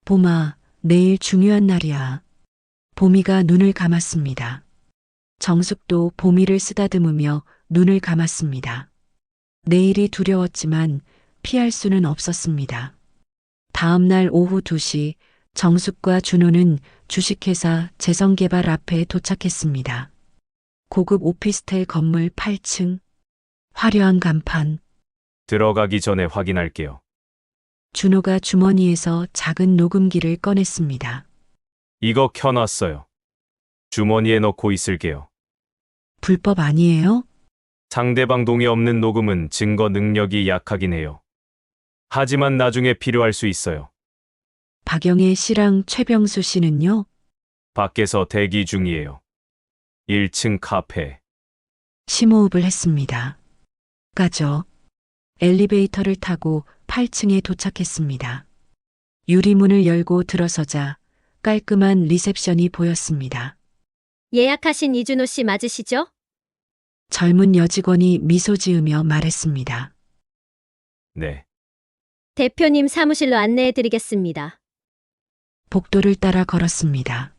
봄아, 내일 중요한 날이야. 보미가 눈을 감았습니다. 정숙도 보미를 쓰다듬으며 눈을 감았습니다. 내일이 두려웠지만 피할 수는 없었습니다. 다음 날 오후 2시 정숙과 준호는 주식회사 재성개발 앞에 도착했습니다. 고급 오피스텔 건물 8층, 화려한 간판. 들어가기 전에 확인할게요. 준호가 주머니에서 작은 녹음기를 꺼냈습니다. 이거 켜놨어요. 주머니에 넣고 있을게요. 불법 아니에요? 상대방 동의 없는 녹음은 증거 능력이 약하긴 해요. 하지만 나중에 필요할 수 있어요. 박영애 씨랑 최병수 씨는요? 밖에서 대기 중이에요. 1층 카페. 심호흡을 했습니다. 가죠. 엘리베이터를 타고 8층에 도착했습니다. 유리문을 열고 들어서자 깔끔한 리셉션이 보였습니다. 예약하신 이준호 씨 맞으시죠? 젊은 여직원이 미소 지으며 말했습니다. 네. 대표님 사무실로 안내해 드리겠습니다. 복도를 따라 걸었습니다.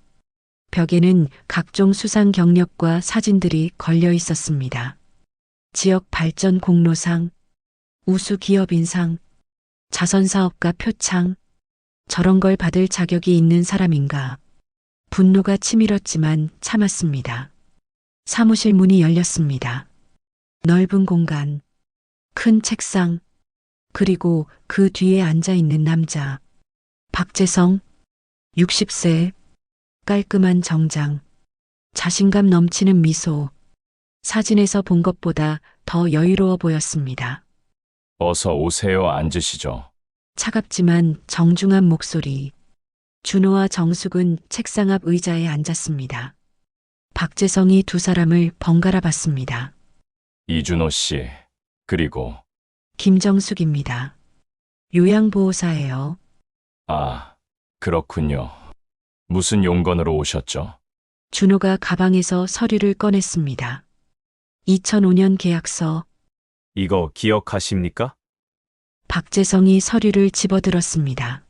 벽에는 각종 수상 경력과 사진들이 걸려 있었습니다. 지역 발전 공로상, 우수 기업인상, 자선사업가 표창, 저런 걸 받을 자격이 있는 사람인가. 분노가 치밀었지만 참았습니다. 사무실 문이 열렸습니다. 넓은 공간, 큰 책상, 그리고 그 뒤에 앉아 있는 남자. 박재성, 60세, 깔끔한 정장, 자신감 넘치는 미소. 사진에서 본 것보다 더 여유로워 보였습니다. 어서 오세요. 앉으시죠. 차갑지만 정중한 목소리. 준호와 정숙은 책상 앞 의자에 앉았습니다. 박재성이 두 사람을 번갈아 봤습니다. 이준호 씨, 그리고 김정숙입니다. 요양보호사예요. 아, 그렇군요. 무슨 용건으로 오셨죠? 준호가 가방에서 서류를 꺼냈습니다. 2005년 계약서. 이거 기억하십니까? 박재성이 서류를 집어들었습니다.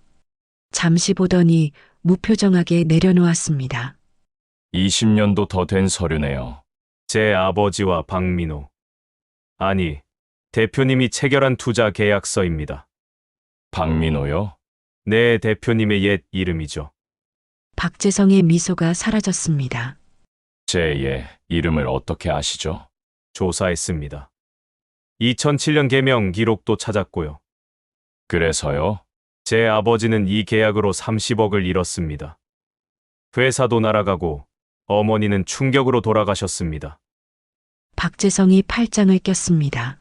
잠시 보더니 무표정하게 내려놓았습니다. 20년도 더 된 서류네요. 제 아버지와 박민호. 아니, 대표님이 체결한 투자 계약서입니다. 박민호요? 네, 대표님의 옛 이름이죠. 박재성의 미소가 사라졌습니다. 제 이름을 어떻게 아시죠? 조사했습니다. 2007년 개명 기록도 찾았고요. 그래서요? 제 아버지는 이 계약으로 30억을 잃었습니다. 회사도 날아가고 어머니는 충격으로 돌아가셨습니다. 박재성이 팔짱을 꼈습니다.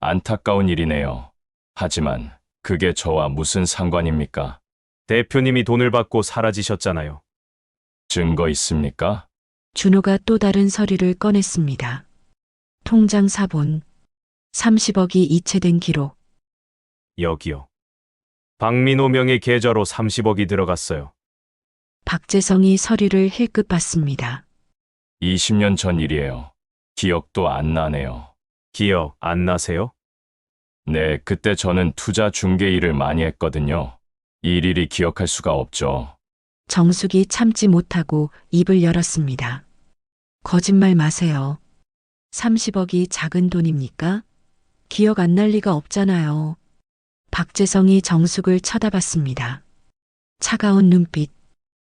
안타까운 일이네요. 하지만 그게 저와 무슨 상관입니까? 대표님이 돈을 받고 사라지셨잖아요. 증거 있습니까? 준호가 또 다른 서류를 꺼냈습니다. 통장 사본. 30억이 이체된 기록. 여기요. 박민호 명의 계좌로 30억이 들어갔어요. 박재성이 서류를 힐끗 봤습니다. 20년 전 일이에요. 기억도 안 나네요. 기억 안 나세요? 네, 그때 저는 투자 중개 일을 많이 했거든요. 일일이 기억할 수가 없죠. 정숙이 참지 못하고 입을 열었습니다. 거짓말 마세요. 30억이 작은 돈입니까? 기억 안 날 리가 없잖아요. 박재성이 정숙을 쳐다봤습니다. 차가운 눈빛.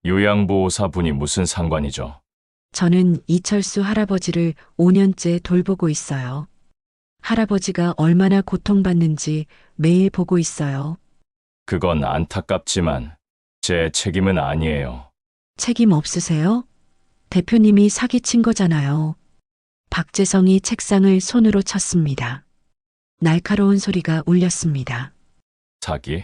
요양보호사분이 무슨 상관이죠? 저는 이철수 할아버지를 5년째 돌보고 있어요. 할아버지가 얼마나 고통받는지 매일 보고 있어요. 그건 안타깝지만 제 책임은 아니에요. 책임 없으세요? 대표님이 사기친 거잖아요. 박재성이 책상을 손으로 쳤습니다. 날카로운 소리가 울렸습니다. 사기?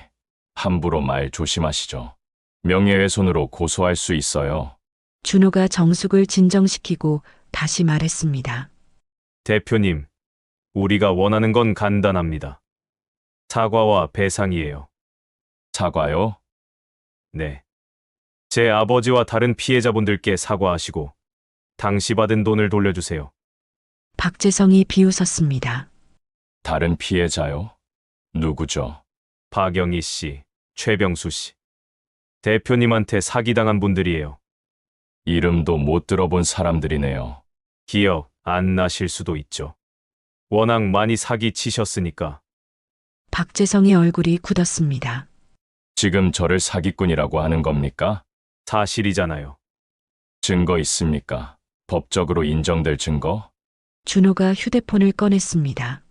함부로 말 조심하시죠. 명예훼손으로 고소할 수 있어요. 준호가 정숙을 진정시키고 다시 말했습니다. 대표님, 우리가 원하는 건 간단합니다. 사과와 배상이에요. 사과요? 네. 제 아버지와 다른 피해자분들께 사과하시고 당시 받은 돈을 돌려주세요. 박재성이 비웃었습니다. 다른 피해자요? 누구죠? 박영희 씨, 최병수 씨. 대표님한테 사기당한 분들이에요. 이름도 못 들어본 사람들이네요. 기억 안 나실 수도 있죠. 워낙 많이 사기 치셨으니까. 박재성의 얼굴이 굳었습니다. 지금 저를 사기꾼이라고 하는 겁니까? 사실이잖아요. 증거 있습니까? 법적으로 인정될 증거? 준호가 휴대폰을 꺼냈습니다.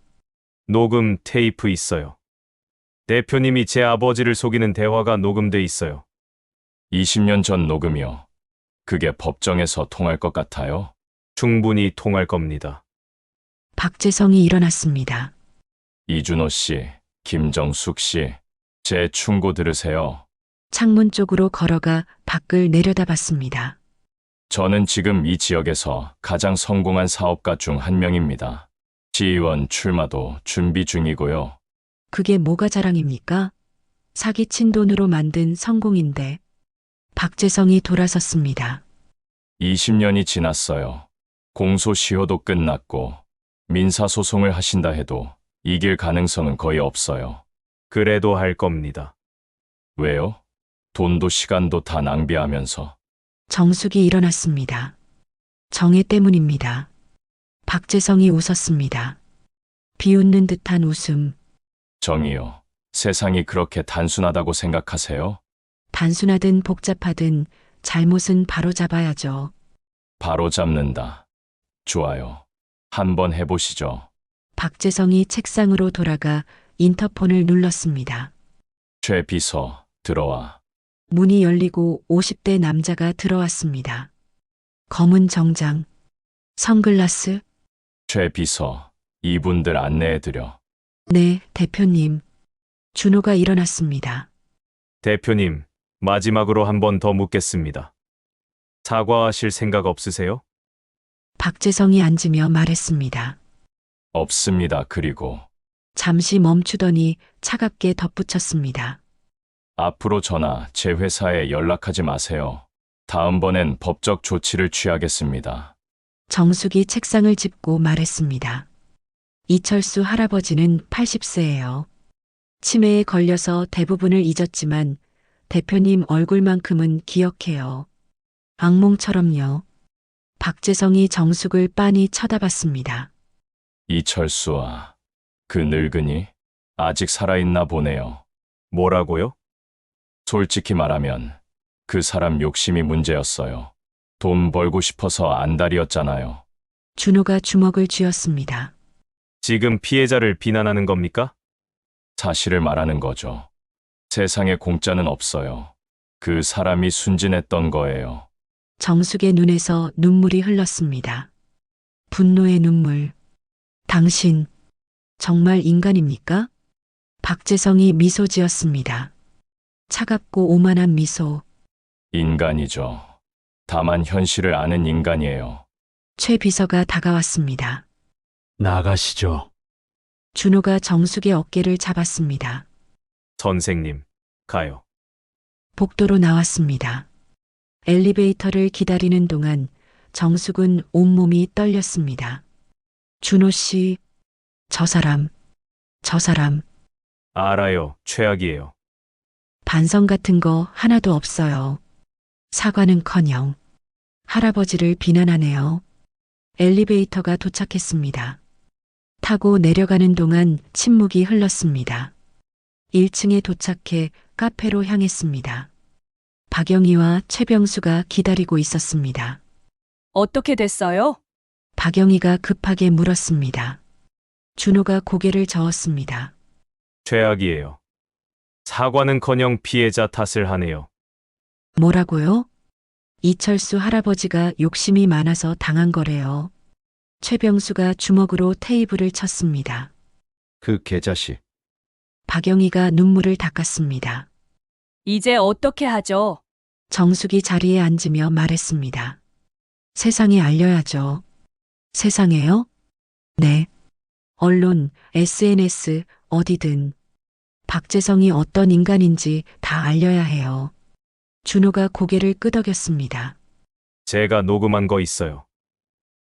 녹음 테이프 있어요. 대표님이 제 아버지를 속이는 대화가 녹음돼 있어요. 20년 전 녹음이요. 그게 법정에서 통할 것 같아요? 충분히 통할 겁니다. 박재성이 일어났습니다. 이준호 씨, 김정숙 씨, 제 충고 들으세요. 창문 쪽으로 걸어가 밖을 내려다봤습니다. 저는 지금 이 지역에서 가장 성공한 사업가 중 한 명입니다. 시의원 출마도 준비 중이고요. 그게 뭐가 자랑입니까? 사기친 돈으로 만든 성공인데. 박재성이 돌아섰습니다. 20년이 지났어요. 공소시효도 끝났고 민사소송을 하신다 해도 이길 가능성은 거의 없어요. 그래도 할 겁니다. 왜요? 돈도 시간도 다 낭비하면서. 정숙이 일어났습니다. 정혜 때문입니다. 박재성이 웃었습니다. 비웃는 듯한 웃음. 정이요. 세상이 그렇게 단순하다고 생각하세요? 단순하든 복잡하든 잘못은 바로 잡아야죠. 바로 잡는다. 좋아요. 한번 해보시죠. 박재성이 책상으로 돌아가 인터폰을 눌렀습니다. 최 비서, 들어와. 문이 열리고 50대 남자가 들어왔습니다. 검은 정장, 선글라스. 최 비서, 이분들 안내해드려. 네, 대표님. 준호가 일어났습니다. 대표님, 마지막으로 한 번 더 묻겠습니다. 사과하실 생각 없으세요? 박재성이 앉으며 말했습니다. 없습니다. 그리고 잠시 멈추더니 차갑게 덧붙였습니다. 앞으로 저나 제 회사에 연락하지 마세요. 다음번엔 법적 조치를 취하겠습니다. 정숙이 책상을 짚고 말했습니다. 이철수 할아버지는 80세예요. 치매에 걸려서 대부분을 잊었지만 대표님 얼굴만큼은 기억해요. 악몽처럼요. 박재성이 정숙을 빤히 쳐다봤습니다. 이철수와 그 늙은이 아직 살아있나 보네요. 뭐라고요? 솔직히 말하면 그 사람 욕심이 문제였어요. 돈 벌고 싶어서 안달이었잖아요. 준호가 주먹을 쥐었습니다. 지금 피해자를 비난하는 겁니까? 사실을 말하는 거죠. 세상에 공짜는 없어요. 그 사람이 순진했던 거예요. 정숙의 눈에서 눈물이 흘렀습니다. 분노의 눈물. 당신, 정말 인간입니까? 박재성이 미소 지었습니다. 차갑고 오만한 미소. 인간이죠. 다만 현실을 아는 인간이에요. 최 비서가 다가왔습니다. 나가시죠. 준호가 정숙의 어깨를 잡았습니다. 선생님, 가요. 복도로 나왔습니다. 엘리베이터를 기다리는 동안 정숙은 온몸이 떨렸습니다. 준호 씨, 저 사람. 알아요. 최악이에요. 반성 같은 거 하나도 없어요. 사과는커녕 할아버지를 비난하네요. 엘리베이터가 도착했습니다. 타고 내려가는 동안 침묵이 흘렀습니다. 1층에 도착해 카페로 향했습니다. 박영희와 최병수가 기다리고 있었습니다. 어떻게 됐어요? 박영희가 급하게 물었습니다. 준호가 고개를 저었습니다. 최악이에요. 사과는커녕 피해자 탓을 하네요. 뭐라고요? 이철수 할아버지가 욕심이 많아서 당한 거래요. 최병수가 주먹으로 테이블을 쳤습니다. 그 개자식. 박영희가 눈물을 닦았습니다. 이제 어떻게 하죠? 정숙이 자리에 앉으며 말했습니다. 세상에 알려야죠. 세상에요? 네. 언론, SNS, 어디든. 박재성이 어떤 인간인지 다 알려야 해요. 준호가 고개를 끄덕였습니다. 제가 녹음한 거 있어요.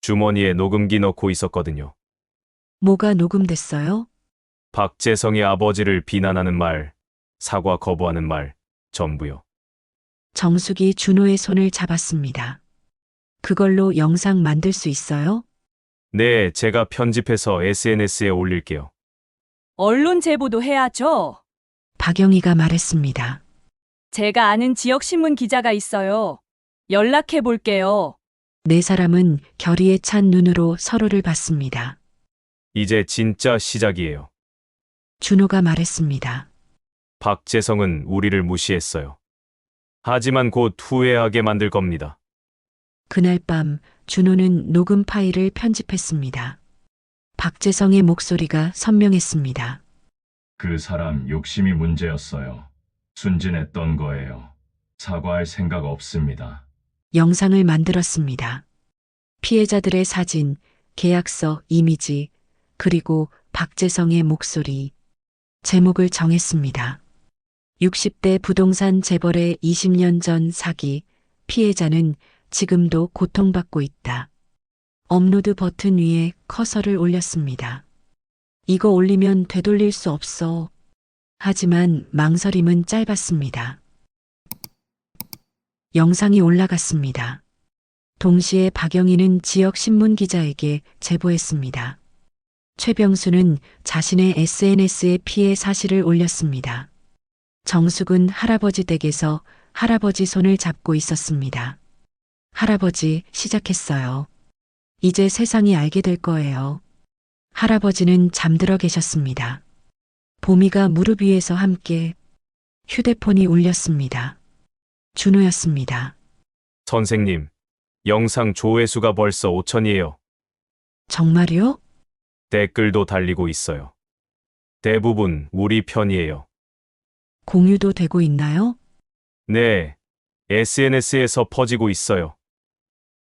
주머니에 녹음기 넣고 있었거든요. 뭐가 녹음됐어요? 박재성이 아버지를 비난하는 말, 사과 거부하는 말, 전부요. 정숙이 준호의 손을 잡았습니다. 그걸로 영상 만들 수 있어요? 네, 제가 편집해서 SNS에 올릴게요. 언론 제보도 해야죠. 박영희가 말했습니다. 제가 아는 지역신문 기자가 있어요. 연락해 볼게요. 네 사람은 결의에 찬 눈으로 서로를 봤습니다. 이제 진짜 시작이에요. 준호가 말했습니다. 박재성은 우리를 무시했어요. 하지만 곧 후회하게 만들 겁니다. 그날 밤 준호는 녹음 파일을 편집했습니다. 박재성의 목소리가 선명했습니다. 그 사람 욕심이 문제였어요. 순진했던 거예요. 사과할 생각 없습니다. 영상을 만들었습니다. 피해자들의 사진, 계약서, 이미지, 그리고 박재성의 목소리. 제목을 정했습니다. 60대 부동산 재벌의 20년 전 사기, 피해자는 지금도 고통받고 있다. 업로드 버튼 위에 커서를 올렸습니다. 이거 올리면 되돌릴 수 없어. 하지만 망설임은 짧았습니다. 영상이 올라갔습니다. 동시에 박영희는 지역 신문 기자에게 제보했습니다. 최병수는 자신의 SNS에 피해 사실을 올렸습니다. 정숙은 할아버지 댁에서 할아버지 손을 잡고 있었습니다. 할아버지, 시작했어요. 이제 세상이 알게 될 거예요. 할아버지는 잠들어 계셨습니다. 보미가 무릎 위에서 함께 휴대폰이 울렸습니다. 준호였습니다. 선생님, 영상 조회수가 벌써 5천이에요. 정말요? 댓글도 달리고 있어요. 대부분 우리 편이에요. 공유도 되고 있나요? 네, SNS에서 퍼지고 있어요.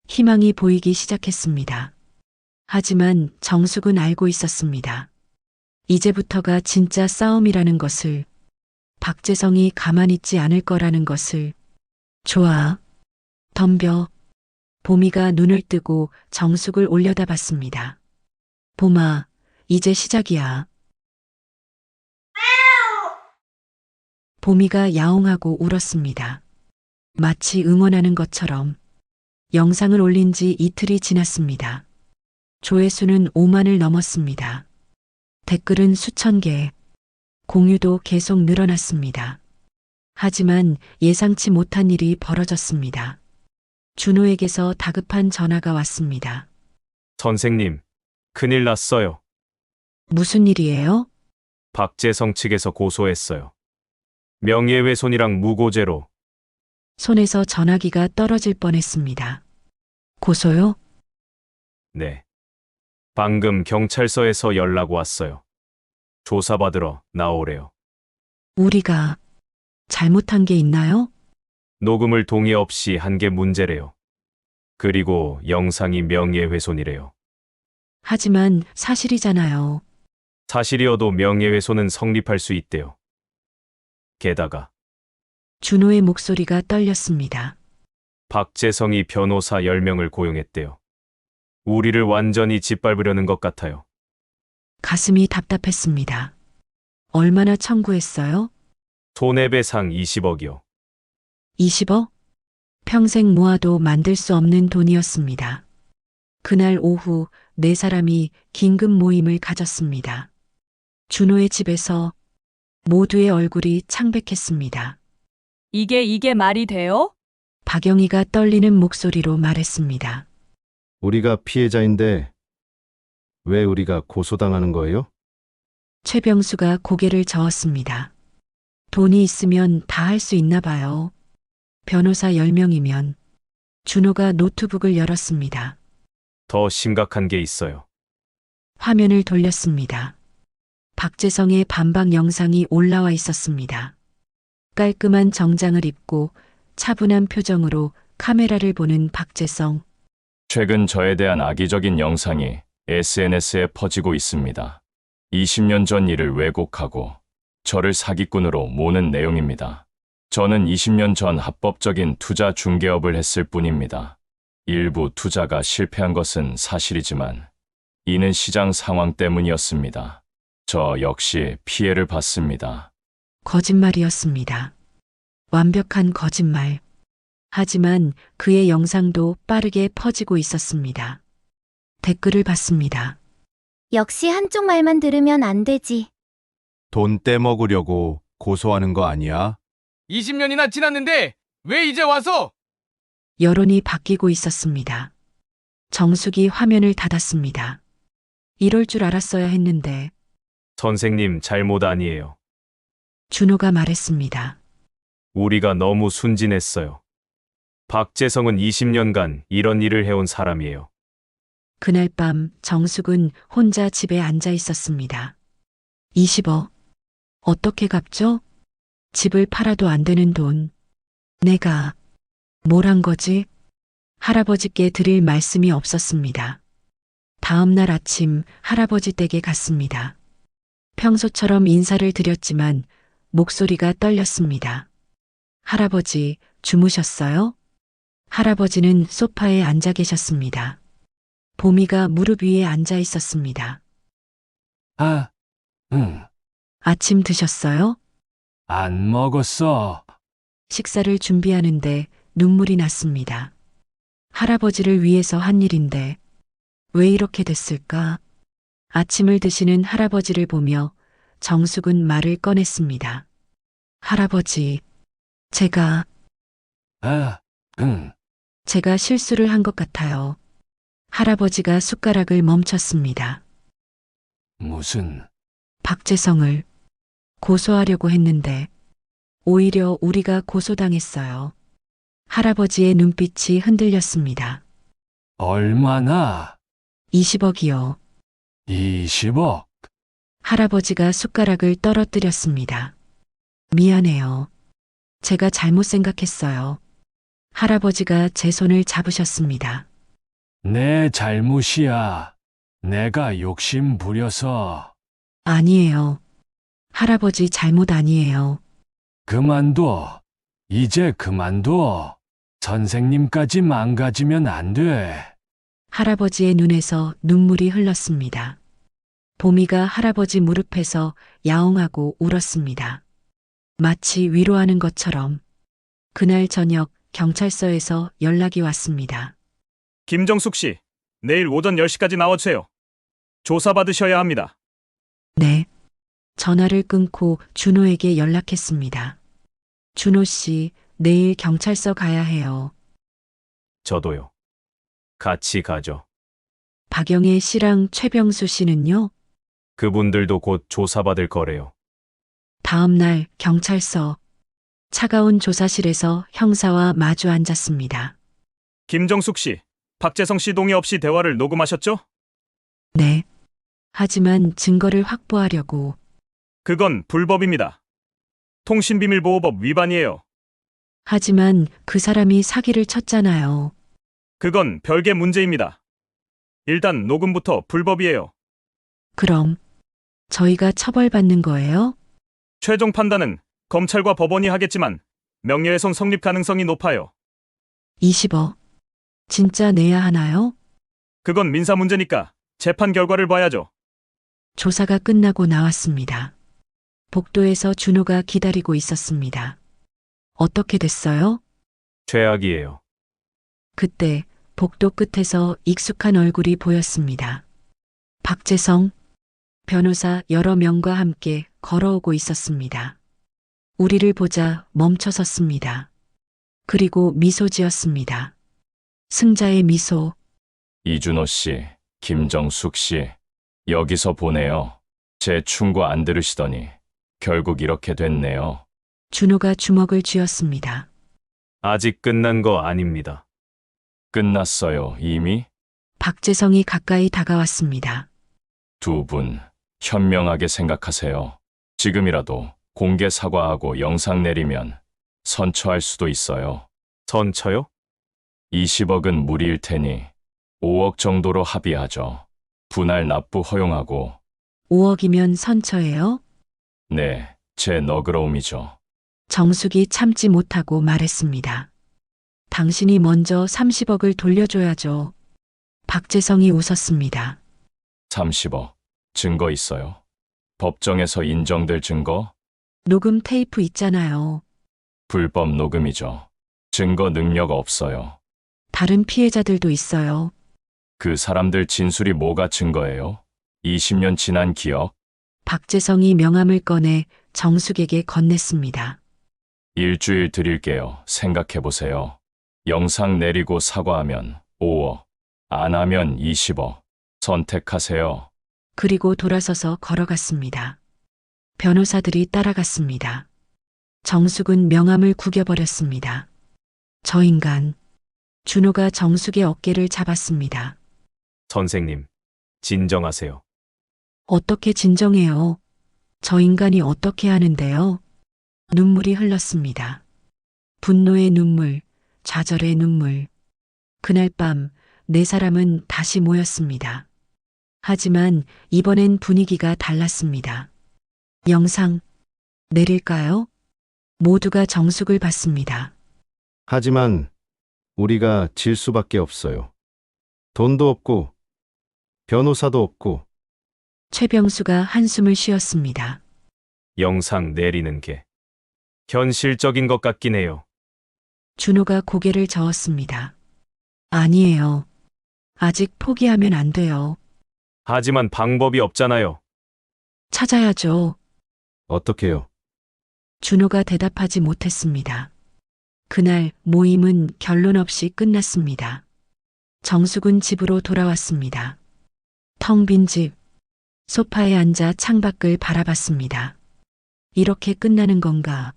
희망이 보이기 시작했습니다. 하지만 정숙은 알고 있었습니다. 이제부터가 진짜 싸움이라는 것을, 박재성이 가만히 있지 않을 거라는 것을. 좋아. 덤벼. 보미가 눈을 뜨고 정숙을 올려다봤습니다. 봄아, 이제 시작이야. 보미가 야옹하고 울었습니다. 마치 응원하는 것처럼. 영상을 올린 지 이틀이 지났습니다. 조회수는 5만을 넘었습니다. 댓글은 수천 개, 공유도 계속 늘어났습니다. 하지만 예상치 못한 일이 벌어졌습니다. 준호에게서 다급한 전화가 왔습니다. 선생님, 큰일 났어요. 무슨 일이에요? 박재성 측에서 고소했어요. 명예훼손이랑 무고죄로. 손에서 전화기가 떨어질 뻔했습니다. 고소요? 네. 방금 경찰서에서 연락 왔어요. 조사받으러 나오래요. 우리가 잘못한 게 있나요? 녹음을 동의 없이 한 게 문제래요. 그리고 영상이 명예훼손이래요. 하지만 사실이잖아요. 사실이어도 명예훼손은 성립할 수 있대요. 게다가 준호의 목소리가 떨렸습니다. 박재성이 변호사 10명을 고용했대요. 우리를 완전히 짓밟으려는 것 같아요. 가슴이 답답했습니다. 얼마나 청구했어요? 손해배상 20억이요. 20억? 평생 모아도 만들 수 없는 돈이었습니다. 그날 오후 네 사람이 긴급 모임을 가졌습니다. 준호의 집에서 모두의 얼굴이 창백했습니다. 이게 말이 돼요? 박영희가 떨리는 목소리로 말했습니다. 우리가 피해자인데 왜 우리가 고소당하는 거예요? 최병수가 고개를 저었습니다. 돈이 있으면 다 할 수 있나 봐요. 변호사 10명이면. 준호가 노트북을 열었습니다. 더 심각한 게 있어요. 화면을 돌렸습니다. 박재성의 반박 영상이 올라와 있었습니다. 깔끔한 정장을 입고 차분한 표정으로 카메라를 보는 박재성. 최근 저에 대한 악의적인 영상이 SNS에 퍼지고 있습니다. 20년 전 일을 왜곡하고 저를 사기꾼으로 모는 내용입니다. 저는 20년 전 합법적인 투자 중개업을 했을 뿐입니다. 일부 투자가 실패한 것은 사실이지만 이는 시장 상황 때문이었습니다. 저 역시 피해를 봤습니다. 거짓말이었습니다. 완벽한 거짓말. 하지만 그의 영상도 빠르게 퍼지고 있었습니다. 댓글을 봤습니다. 역시 한쪽 말만 들으면 안 되지. 돈 떼먹으려고 고소하는 거 아니야? 20년이나 지났는데 왜 이제 와서? 여론이 바뀌고 있었습니다. 정숙이 화면을 닫았습니다. 이럴 줄 알았어야 했는데. 선생님 잘못 아니에요. 준호가 말했습니다. 우리가 너무 순진했어요. 박재성은 20년간 이런 일을 해온 사람이에요. 그날 밤 정숙은 혼자 집에 앉아 있었습니다. 20억. 어떻게 갚죠? 집을 팔아도 안 되는 돈. 내가 뭘 한 거지? 할아버지께 드릴 말씀이 없었습니다. 다음 날 아침 할아버지 댁에 갔습니다. 평소처럼 인사를 드렸지만 목소리가 떨렸습니다. 할아버지, 주무셨어요? 할아버지는 소파에 앉아 계셨습니다. 보미가 무릎 위에 앉아 있었습니다. 아, 응, 아침 드셨어요? 안 먹었어. 식사를 준비하는데 눈물이 났습니다. 할아버지를 위해서 한 일인데 왜 이렇게 됐을까? 아침을 드시는 할아버지를 보며 정숙은 말을 꺼냈습니다. 할아버지, 제가 아, 응, 실수를 한 것 같아요. 할아버지가 숟가락을 멈췄습니다. 무슨, 박재성을 고소하려고 했는데 오히려 우리가 고소당했어요. 할아버지의 눈빛이 흔들렸습니다. 얼마나? 20억이요. 20억. 할아버지가 숟가락을 떨어뜨렸습니다. 미안해요. 제가 잘못 생각했어요. 할아버지가 제 손을 잡으셨습니다. 내 잘못이야. 내가 욕심 부려서. 아니에요. 할아버지 잘못 아니에요. 그만둬. 이제 그만둬. 선생님까지 망가지면 안 돼. 할아버지의 눈에서 눈물이 흘렀습니다. 보미가 할아버지 무릎에서 야옹하고 울었습니다. 마치 위로하는 것처럼. 그날 저녁 경찰서에서 연락이 왔습니다. 김정숙 씨, 내일 오전 10시까지 나와주세요. 조사받으셔야 합니다. 네. 전화를 끊고 준호에게 연락했습니다. 준호 씨, 내일 경찰서 가야 해요. 저도요. 같이 가죠. 박영애 씨랑 최병수 씨는요? 그분들도 곧 조사받을 거래요. 다음 날 경찰서. 차가운 조사실에서 형사와 마주 앉았습니다. 김정숙 씨, 박재성 씨 동의 없이 대화를 녹음하셨죠? 네. 하지만 증거를 확보하려고. 그건 불법입니다. 통신비밀보호법 위반이에요. 하지만 그 사람이 사기를 쳤잖아요. 그건 별개 문제입니다. 일단 녹음부터 불법이에요. 그럼 저희가 처벌받는 거예요? 최종 판단은 검찰과 법원이 하겠지만 명예훼손 성립 가능성이 높아요. 20억. 진짜 내야 하나요? 그건 민사 문제니까 재판 결과를 봐야죠. 조사가 끝나고 나왔습니다. 복도에서 준호가 기다리고 있었습니다. 어떻게 됐어요? 최악이에요. 그때 복도 끝에서 익숙한 얼굴이 보였습니다. 박재성 변호사 여러 명과 함께 걸어오고 있었습니다. 우리를 보자 멈춰 섰습니다. 그리고 미소 지었습니다. 승자의 미소. 이준호 씨, 김정숙 씨, 여기서 보내요. 제 충고 안 들으시더니 결국 이렇게 됐네요. 준호가 주먹을 쥐었습니다. 아직 끝난 거 아닙니다. 끝났어요, 이미? 박재성이 가까이 다가왔습니다. 두 분, 현명하게 생각하세요. 지금이라도 공개 사과하고 영상 내리면 선처할 수도 있어요. 선처요? 20억은 무리일 테니 5억 정도로 합의하죠. 분할 납부 허용하고. 5억이면 선처예요? 네, 제 너그러움이죠. 정숙이 참지 못하고 말했습니다. 당신이 먼저 30억을 돌려줘야죠. 박재성이 웃었습니다. 30억. 증거 있어요? 법정에서 인정될 증거? 녹음 테이프 있잖아요. 불법 녹음이죠. 증거 능력 없어요. 다른 피해자들도 있어요. 그 사람들 진술이 뭐가 증거예요? 20년 지난 기억? 박재성이 명함을 꺼내 정숙에게 건넸습니다. 일주일 드릴게요. 생각해보세요. 영상 내리고 사과하면 5억, 안 하면 20억. 선택하세요. 그리고 돌아서서 걸어갔습니다. 변호사들이 따라갔습니다. 정숙은 명함을 구겨버렸습니다. 저 인간. 준호가 정숙의 어깨를 잡았습니다. 선생님, 진정하세요. 어떻게 진정해요? 저 인간이 어떻게 하는데요? 눈물이 흘렀습니다. 분노의 눈물, 좌절의 눈물. 그날 밤 네 사람은 다시 모였습니다. 하지만 이번엔 분위기가 달랐습니다. 영상 내릴까요? 모두가 정숙을 봤습니다. 하지만 우리가 질 수밖에 없어요. 돈도 없고 변호사도 없고. 최병수가 한숨을 쉬었습니다. 영상 내리는 게 현실적인 것 같긴 해요. 준호가 고개를 저었습니다. 아니에요. 아직 포기하면 안 돼요. 하지만 방법이 없잖아요. 찾아야죠. 어떻게요? 준호가 대답하지 못했습니다. 그날 모임은 결론 없이 끝났습니다. 정숙은 집으로 돌아왔습니다. 텅 빈 집. 소파에 앉아 창밖을 바라봤습니다. 이렇게 끝나는 건가?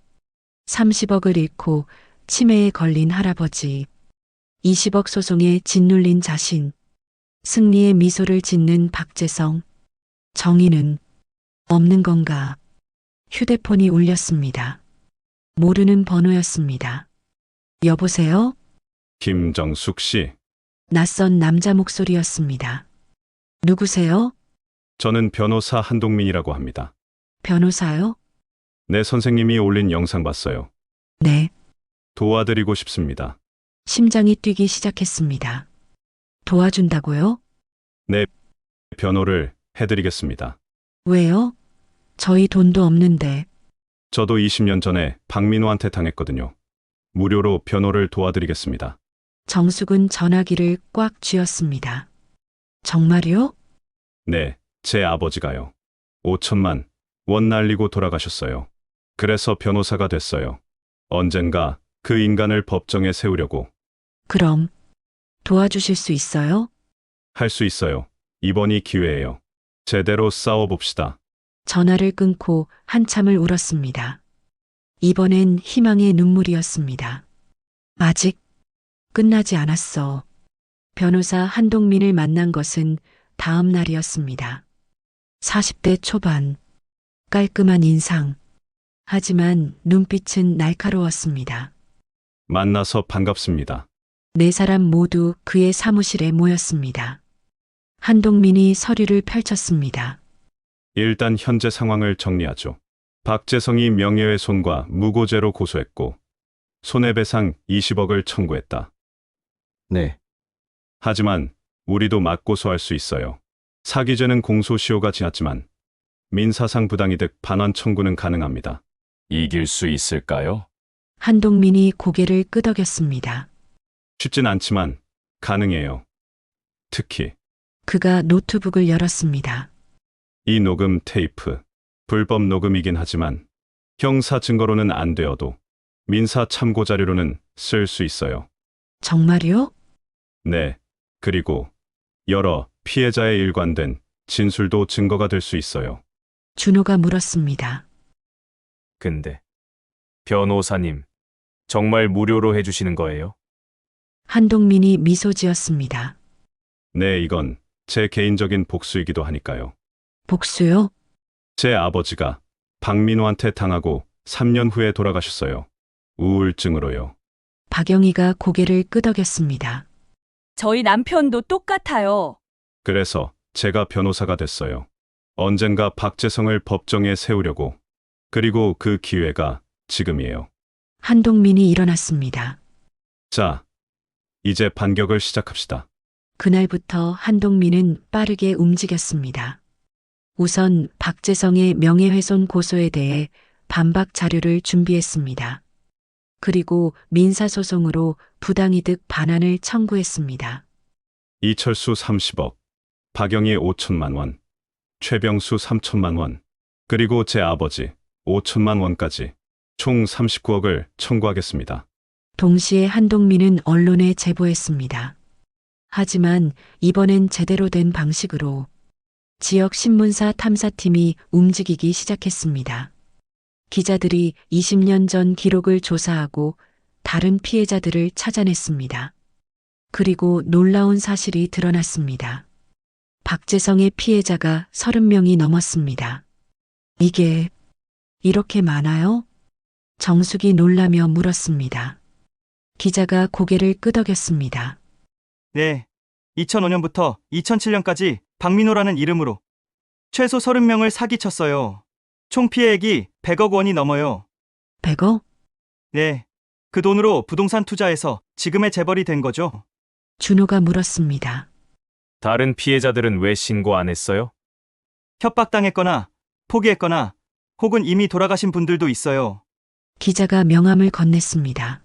30억을 잃고 치매에 걸린 할아버지. 20억 소송에 짓눌린 자신. 승리의 미소를 짓는 박재성. 정의는 없는 건가? 휴대폰이 울렸습니다. 모르는 번호였습니다. 여보세요? 김정숙 씨, 낯선 남자 목소리였습니다. 누구세요? 저는 변호사 한동민이라고 합니다. 변호사요? 내 선생님이 올린 영상 봤어요. 네. 도와드리고 싶습니다. 심장이 뛰기 시작했습니다. 도와준다고요? 네, 변호를 해드리겠습니다. 왜요? 저희 돈도 없는데. 저도 20년 전에 박민호한테 당했거든요. 무료로 변호를 도와드리겠습니다. 정숙은 전화기를 꽉 쥐었습니다. 정말요? 네, 제 아버지가요. 5천만 원 날리고 돌아가셨어요. 그래서 변호사가 됐어요. 언젠가 그 인간을 법정에 세우려고. 그럼 도와주실 수 있어요? 할 수 있어요. 이번이 기회예요. 제대로 싸워봅시다. 전화를 끊고 한참을 울었습니다. 이번엔 희망의 눈물이었습니다. 아직 끝나지 않았어. 변호사 한동민을 만난 것은 다음 날이었습니다. 40대 초반, 깔끔한 인상. 하지만 눈빛은 날카로웠습니다. 만나서 반갑습니다. 네 사람 모두 그의 사무실에 모였습니다. 한동민이 서류를 펼쳤습니다. 일단 현재 상황을 정리하죠. 박재성이 명예훼손과 무고죄로 고소했고 손해배상 20억을 청구했다. 네. 하지만 우리도 맞고소할 수 있어요. 사기죄는 공소시효가 지났지만 민사상 부당이득 반환 청구는 가능합니다. 이길 수 있을까요? 한동민이 고개를 끄덕였습니다. 쉽진 않지만 가능해요. 특히 그가 노트북을 열었습니다. 이 녹음 테이프, 불법 녹음이긴 하지만 형사 증거로는 안 되어도 민사 참고 자료로는 쓸 수 있어요. 정말요? 네. 그리고 여러 피해자의 일관된 진술도 증거가 될 수 있어요. 준호가 물었습니다. 근데 변호사님, 정말 무료로 해주시는 거예요? 한동민이 미소 지었습니다. 네, 이건 제 개인적인 복수이기도 하니까요. 복수요? 제 아버지가 박민호한테 당하고 3년 후에 돌아가셨어요. 우울증으로요. 박영희가 고개를 끄덕였습니다. 저희 남편도 똑같아요. 그래서 제가 변호사가 됐어요. 언젠가 박재성을 법정에 세우려고. 그리고 그 기회가 지금이에요. 한동민이 일어났습니다. 자, 이제 반격을 시작합시다. 그날부터 한동민은 빠르게 움직였습니다. 우선 박재성의 명예훼손 고소에 대해 반박 자료를 준비했습니다. 그리고 민사소송으로 부당이득 반환을 청구했습니다. 이철수 30억, 박영희 5천만 원, 최병수 3천만 원, 그리고 제 아버지 5천만 원까지 총 39억을 청구하겠습니다. 동시에 한동민은 언론에 제보했습니다. 하지만 이번엔 제대로 된 방식으로 지역 신문사 탐사팀이 움직이기 시작했습니다. 기자들이 20년 전 기록을 조사하고 다른 피해자들을 찾아냈습니다. 그리고 놀라운 사실이 드러났습니다. 박재성의 피해자가 30명이 넘었습니다. 이게 이렇게 많아요? 정숙이 놀라며 물었습니다. 기자가 고개를 끄덕였습니다. 네. 2005년부터 2007년까지 박민호라는 이름으로 최소 30명을 사기쳤어요. 총 피해액이 100억 원이 넘어요. 100억? 네. 그 돈으로 부동산 투자해서 지금의 재벌이 된 거죠. 준호가 물었습니다. 다른 피해자들은 왜 신고 안 했어요? 협박당했거나 포기했거나 혹은 이미 돌아가신 분들도 있어요. 기자가 명함을 건넸습니다.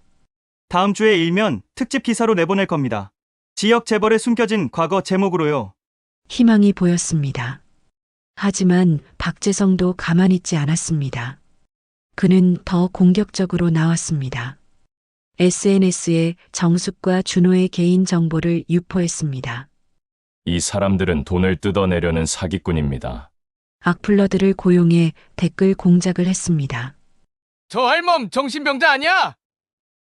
다음 주에 일면 특집 기사로 내보낼 겁니다. 지역 재벌에 숨겨진 과거 제목으로요. 희망이 보였습니다. 하지만 박재성도 가만히 있지 않았습니다. 그는 더 공격적으로 나왔습니다. SNS에 정숙과 준호의 개인 정보를 유포했습니다. 이 사람들은 돈을 뜯어내려는 사기꾼입니다. 악플러들을 고용해 댓글 공작을 했습니다. 저 할멈 정신병자 아니야?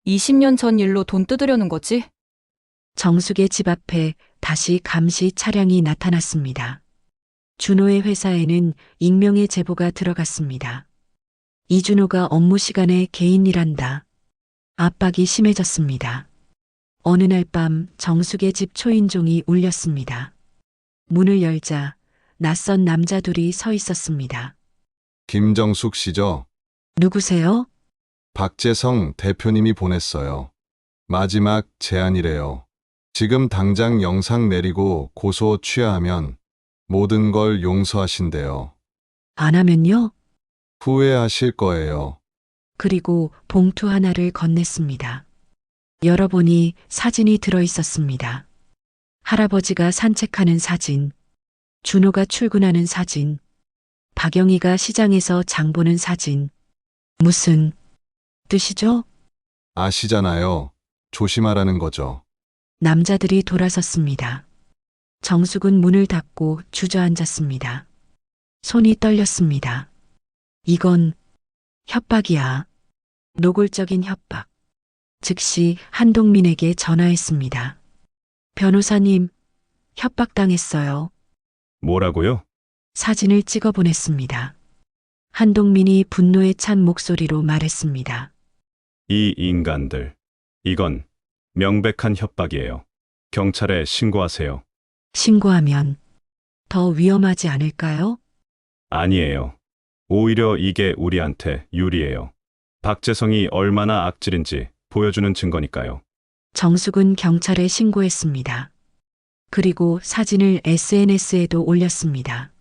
20년 전 일로 돈 뜯으려는 거지? 정숙의 집 앞에 다시 감시 차량이 나타났습니다. 준호의 회사에는 익명의 제보가 들어갔습니다. 이준호가 업무 시간에 개인 일한다. 압박이 심해졌습니다. 어느 날 밤 정숙의 집 초인종이 울렸습니다. 문을 열자 낯선 남자 둘이 서 있었습니다. 김정숙 씨죠? 누구세요? 박재성 대표님이 보냈어요. 마지막 제안이래요. 지금 당장 영상 내리고 고소 취하하면 모든 걸 용서하신대요. 안 하면요? 후회하실 거예요. 그리고 봉투 하나를 건넸습니다. 열어보니 사진이 들어 있었습니다. 할아버지가 산책하는 사진, 준호가 출근하는 사진, 박영희가 시장에서 장 보는 사진. 무슨 뜻이죠? 아시잖아요. 조심하라는 거죠. 남자들이 돌아섰습니다. 정숙은 문을 닫고 주저앉았습니다. 손이 떨렸습니다. 이건 협박이야. 노골적인 협박. 즉시 한동민에게 전화했습니다. 변호사님, 협박당했어요. 뭐라고요? 사진을 찍어 보냈습니다. 한동민이 분노에 찬 목소리로 말했습니다. 이 인간들. 이건 명백한 협박이에요. 경찰에 신고하세요. 신고하면 더 위험하지 않을까요? 아니에요. 오히려 이게 우리한테 유리해요. 박재성이 얼마나 악질인지 보여주는 증거니까요. 정숙은 경찰에 신고했습니다. 그리고 사진을 SNS에도 올렸습니다.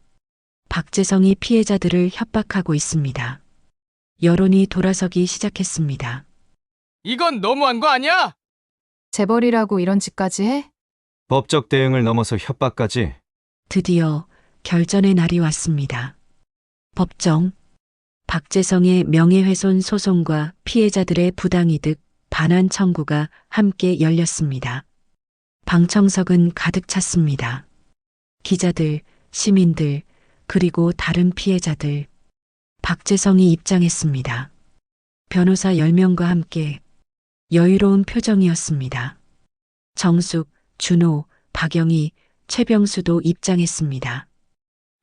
박재성이 피해자들을 협박하고 있습니다. 여론이 돌아서기 시작했습니다. 이건 너무한 거 아니야? 재벌이라고 이런 짓까지 해? 법적 대응을 넘어서 협박까지. 드디어 결전의 날이 왔습니다. 법정. 박재성의 명예훼손 소송과 피해자들의 부당이득 반환 청구가 함께 열렸습니다. 방청석은 가득 찼습니다. 기자들, 시민들, 그리고 다른 피해자들. 박재성이 입장했습니다. 변호사 10명과 함께 여유로운 표정이었습니다. 정숙, 준호, 박영희, 최병수도 입장했습니다.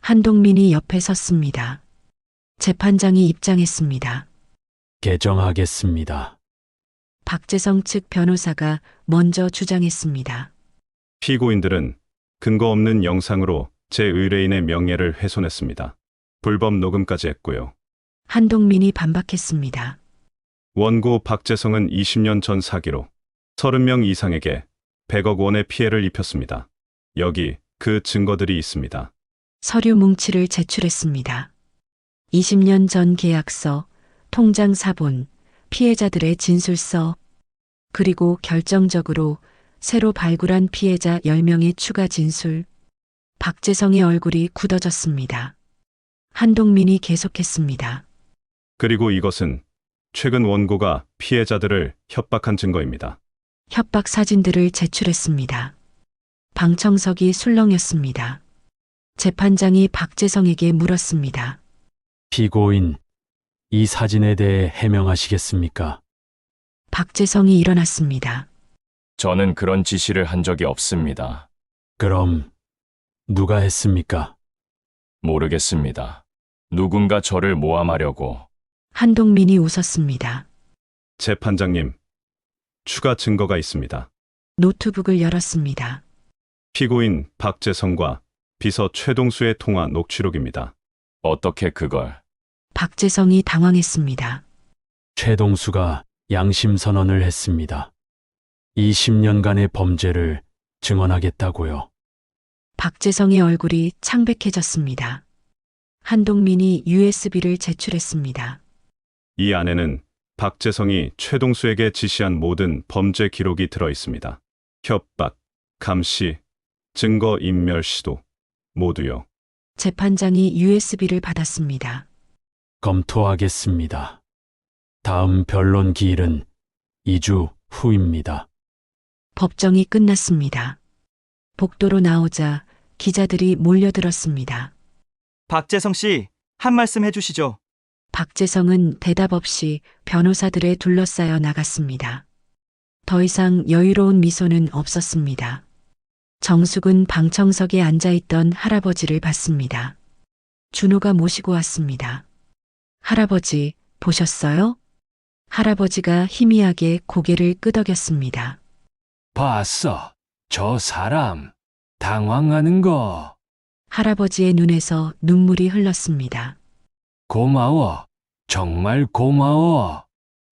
한동민이 옆에 섰습니다. 재판장이 입장했습니다. 개정하겠습니다. 박재성 측 변호사가 먼저 주장했습니다. 피고인들은 근거 없는 영상으로 제 의뢰인의 명예를 훼손했습니다. 불법 녹음까지 했고요. 한동민이 반박했습니다. 원고 박재성은 20년 전 사기로 30명 이상에게 100억 원의 피해를 입혔습니다. 여기 그 증거들이 있습니다. 서류 뭉치를 제출했습니다. 20년 전 계약서, 통장 사본, 피해자들의 진술서, 그리고 결정적으로 새로 발굴한 피해자 10명의 추가 진술. 박재성의 얼굴이 굳어졌습니다. 한동민이 계속했습니다. 그리고 이것은 최근 원고가 피해자들을 협박한 증거입니다. 협박 사진들을 제출했습니다. 방청석이 술렁였습니다. 재판장이 박재성에게 물었습니다. 피고인, 이 사진에 대해 해명하시겠습니까? 박재성이 일어났습니다. 저는 그런 지시를 한 적이 없습니다. 그럼 누가 했습니까? 모르겠습니다. 누군가 저를 모함하려고. 한동민이 웃었습니다. 재판장님, 추가 증거가 있습니다. 노트북을 열었습니다. 피고인 박재성과 비서 최동수의 통화 녹취록입니다. 어떻게 그걸? 박재성이 당황했습니다. 최동수가 양심 선언을 했습니다. 20년간의 범죄를 증언하겠다고요. 박재성의 얼굴이 창백해졌습니다. 한동민이 USB를 제출했습니다. 이 안에는 박재성이 최동수에게 지시한 모든 범죄 기록이 들어 있습니다. 협박, 감시, 증거 인멸 시도 모두요. 재판장이 USB를 받았습니다. 검토하겠습니다. 다음 변론 기일은 2주 후입니다. 법정이 끝났습니다. 복도로 나오자 기자들이 몰려들었습니다. 박재성 씨, 한 말씀 해주시죠. 박재성은 대답 없이 변호사들에 둘러싸여 나갔습니다. 더 이상 여유로운 미소는 없었습니다. 정숙은 방청석에 앉아있던 할아버지를 봤습니다. 준호가 모시고 왔습니다. 할아버지, 보셨어요? 할아버지가 희미하게 고개를 끄덕였습니다. 봤어. 저 사람. 당황하는 거. 할아버지의 눈에서 눈물이 흘렀습니다. 고마워. 정말 고마워.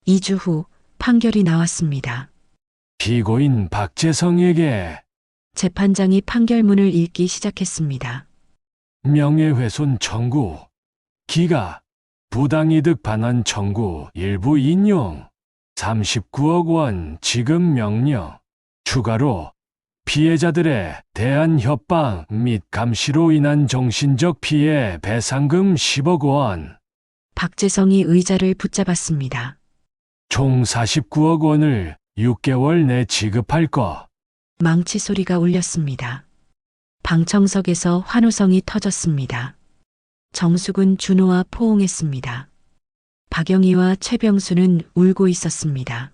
2주 후 판결이 나왔습니다. 피고인 박재성에게 재판장이 판결문을 읽기 시작했습니다. 명예훼손 청구, 기각, 부당이득 반환 청구 일부 인용, 39억 원 지급 명령, 추가로 피해자들에 대한 협박 및 감시로 인한 정신적 피해 배상금 10억 원, 박재성이 의자를 붙잡았습니다. 총 49억 원을 6개월 내 지급할 거. 망치 소리가 울렸습니다. 방청석에서 환호성이 터졌습니다. 정숙은 준호와 포옹했습니다. 박영희와 최병수는 울고 있었습니다.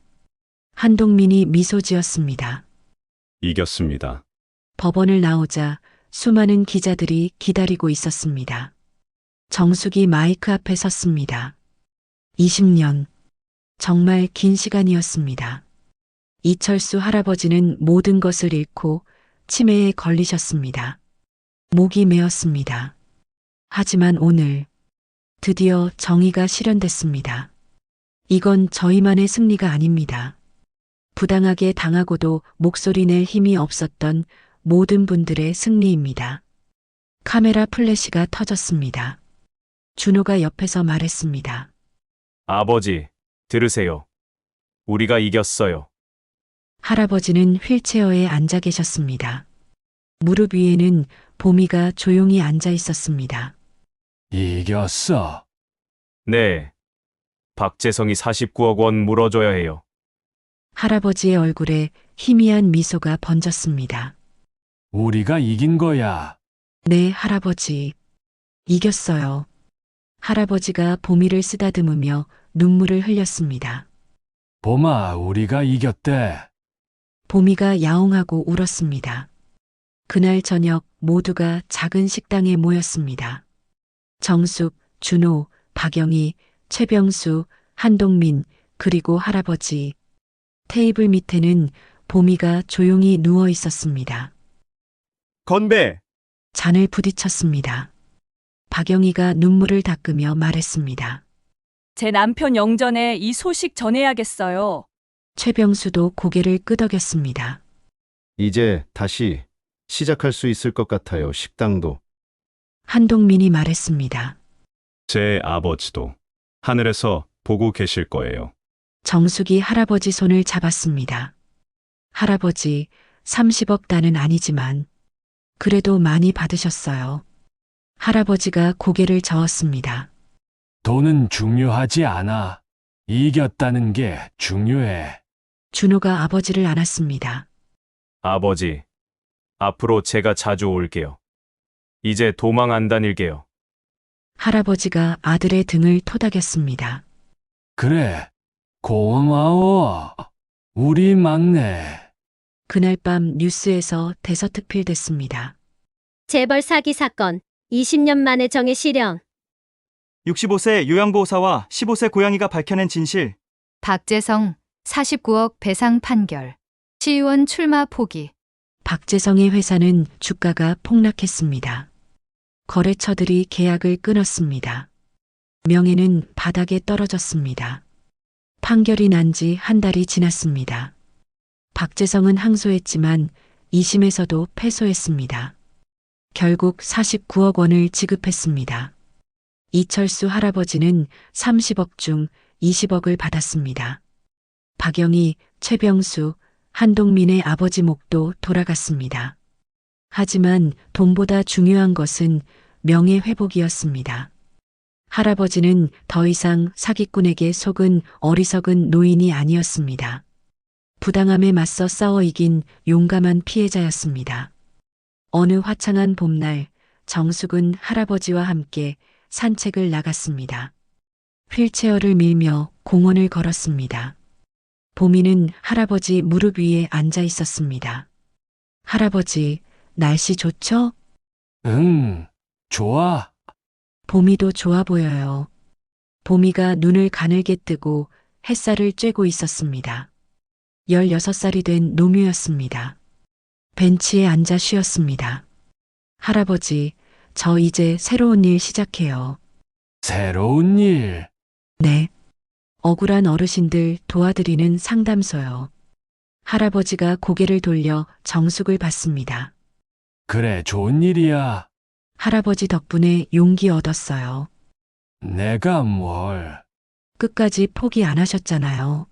한동민이 미소 지었습니다. 이겼습니다. 법원을 나오자 수많은 기자들이 기다리고 있었습니다. 정숙이 마이크 앞에 섰습니다. 20년. 정말 긴 시간이었습니다. 이철수 할아버지는 모든 것을 잃고 치매에 걸리셨습니다. 목이 메었습니다. 하지만 오늘 드디어 정의가 실현됐습니다. 이건 저희만의 승리가 아닙니다. 부당하게 당하고도 목소리 낼 힘이 없었던 모든 분들의 승리입니다. 카메라 플래시가 터졌습니다. 준호가 옆에서 말했습니다. 아버지, 들으세요. 우리가 이겼어요. 할아버지는 휠체어에 앉아 계셨습니다. 무릎 위에는 보미가 조용히 앉아 있었습니다. 이겼어. 네. 박재성이 49억 원 물어줘야 해요. 할아버지의 얼굴에 희미한 미소가 번졌습니다. 우리가 이긴 거야. 네, 할아버지. 이겼어요. 할아버지가 보미를 쓰다듬으며 눈물을 흘렸습니다. 봄아, 우리가 이겼대. 보미가 야옹하고 울었습니다. 그날 저녁 모두가 작은 식당에 모였습니다. 정숙, 준호, 박영희, 최병수, 한동민, 그리고 할아버지. 테이블 밑에는 보미가 조용히 누워 있었습니다. 건배! 잔을 부딪혔습니다. 박영희가 눈물을 닦으며 말했습니다. 제 남편 영전에 이 소식 전해야겠어요. 최병수도 고개를 끄덕였습니다. 이제 다시 시작할 수 있을 것 같아요. 식당도. 한동민이 말했습니다. 제 아버지도 하늘에서 보고 계실 거예요. 정숙이 할아버지 손을 잡았습니다. 할아버지, 30억 단은 아니지만 그래도 많이 받으셨어요. 할아버지가 고개를 저었습니다. 돈은 중요하지 않아. 이겼다는 게 중요해. 준호가 아버지를 안았습니다. 아버지, 앞으로 제가 자주 올게요. 이제 도망 안 다닐게요. 할아버지가 아들의 등을 토닥였습니다. 그래, 고마워. 우리 막내. 그날 밤 뉴스에서 대서특필됐습니다. 재벌 사기 사건, 20년 만에 정의 실현. 65세 요양보호사와 15세 고양이가 밝혀낸 진실. 박재성 49억 배상 판결. 시의원 출마 포기. 박재성의 회사는 주가가 폭락했습니다. 거래처들이 계약을 끊었습니다. 명예는 바닥에 떨어졌습니다. 판결이 난 지 한 달이 지났습니다. 박재성은 항소했지만 2심에서도 패소했습니다. 결국 49억 원을 지급했습니다. 이철수 할아버지는 30억 중 20억을 받았습니다. 박영희, 최병수, 한동민의 아버지 목도 돌아갔습니다. 하지만 돈보다 중요한 것은 명예회복이었습니다. 할아버지는 더 이상 사기꾼에게 속은 어리석은 노인이 아니었습니다. 부당함에 맞서 싸워 이긴 용감한 피해자였습니다. 어느 화창한 봄날, 정숙은 할아버지와 함께 산책을 나갔습니다. 휠체어를 밀며 공원을 걸었습니다. 보미는 할아버지 무릎 위에 앉아 있었습니다. 할아버지, 날씨 좋죠? 응, 좋아. 봄이도 좋아 보여요. 봄이가 눈을 가늘게 뜨고 햇살을 쬐고 있었습니다. 16살이 된 노묘였습니다. 벤치에 앉아 쉬었습니다. 할아버지, 저 이제 새로운 일 시작해요. 새로운 일. 네. 억울한 어르신들 도와드리는 상담소요. 할아버지가 고개를 돌려 정숙을 봤습니다. 그래, 좋은 일이야. 할아버지 덕분에 용기 얻었어요. 내가 뭘. 끝까지 포기 안 하셨잖아요.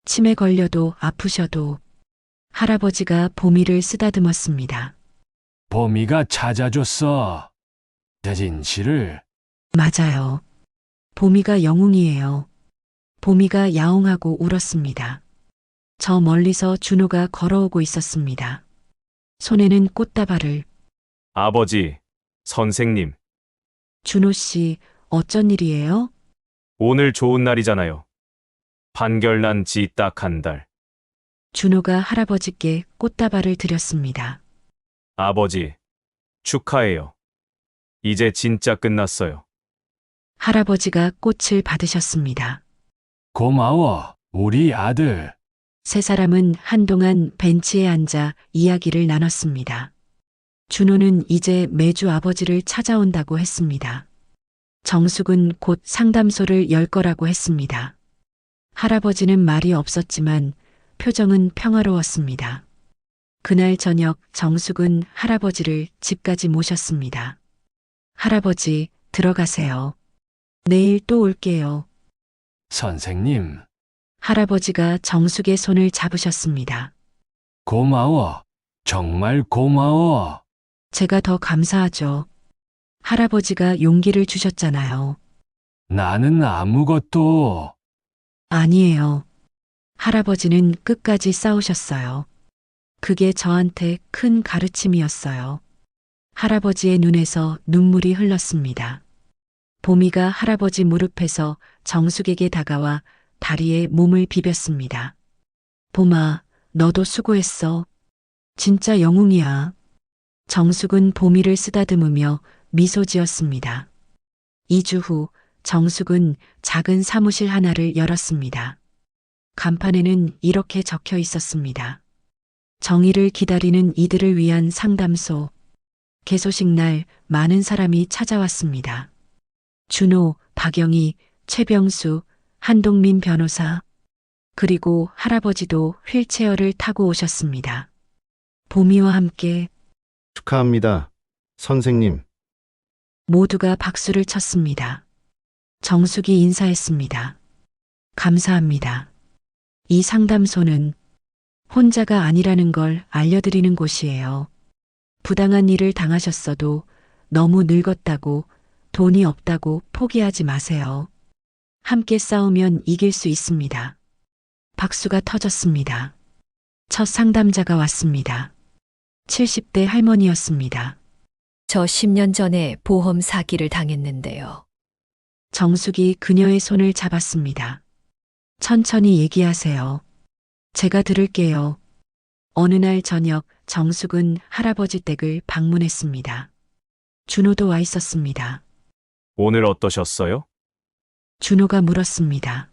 치매 걸려도 아프셔도. 할아버지가 봄이를 쓰다듬었습니다. 봄이가 찾아줬어. 진실을. 맞아요. 봄이가 영웅이에요. 봄이가 야옹하고 울었습니다. 저 멀리서 준호가 걸어오고 있었습니다. 손에는 꽃다발을. 아버지, 선생님, 준호 씨, 어쩐 일이에요? 오늘 좋은 날이잖아요. 판결난 지 딱 한 달. 준호가 할아버지께 꽃다발을 드렸습니다. 아버지, 축하해요. 이제 진짜 끝났어요. 할아버지가 꽃을 받으셨습니다. 고마워, 우리 아들. 세 사람은 한동안 벤치에 앉아 이야기를 나눴습니다. 준호는 이제 매주 아버지를 찾아온다고 했습니다. 정숙은 곧 상담소를 열 거라고 했습니다. 할아버지는 말이 없었지만 표정은 평화로웠습니다. 그날 저녁 정숙은 할아버지를 집까지 모셨습니다. 할아버지, 들어가세요. 내일 또 올게요. 선생님, 할아버지가 정숙의 손을 잡으셨습니다. 고마워. 정말 고마워. 제가 더 감사하죠. 할아버지가 용기를 주셨잖아요. 나는 아무것도. 아니에요. 할아버지는 끝까지 싸우셨어요. 그게 저한테 큰 가르침이었어요. 할아버지의 눈에서 눈물이 흘렀습니다. 봄이가 할아버지 무릎에서 정숙에게 다가와 다리에 몸을 비볐습니다. 봄아, 너도 수고했어. 진짜 영웅이야. 정숙은 봄이를 쓰다듬으며 미소 지었습니다. 2주 후 정숙은 작은 사무실 하나를 열었습니다. 간판에는 이렇게 적혀 있었습니다. 정의를 기다리는 이들을 위한 상담소. 개소식 날 많은 사람이 찾아왔습니다. 준호, 박영희, 최병수, 한동민 변호사, 그리고 할아버지도 휠체어를 타고 오셨습니다. 봄이와 함께 축하합니다. 선생님. 모두가 박수를 쳤습니다. 정숙이 인사했습니다. 감사합니다. 이 상담소는 혼자가 아니라는 걸 알려드리는 곳이에요. 부당한 일을 당하셨어도 너무 늙었다고, 돈이 없다고 포기하지 마세요. 함께 싸우면 이길 수 있습니다. 박수가 터졌습니다. 첫 상담자가 왔습니다. 70대 할머니였습니다. 저 10년 전에 보험 사기를 당했는데요. 정숙이 그녀의 손을 잡았습니다. 천천히 얘기하세요. 제가 들을게요. 어느 날 저녁 정숙은 할아버지 댁을 방문했습니다. 준호도 와 있었습니다. 오늘 어떠셨어요? 준호가 물었습니다.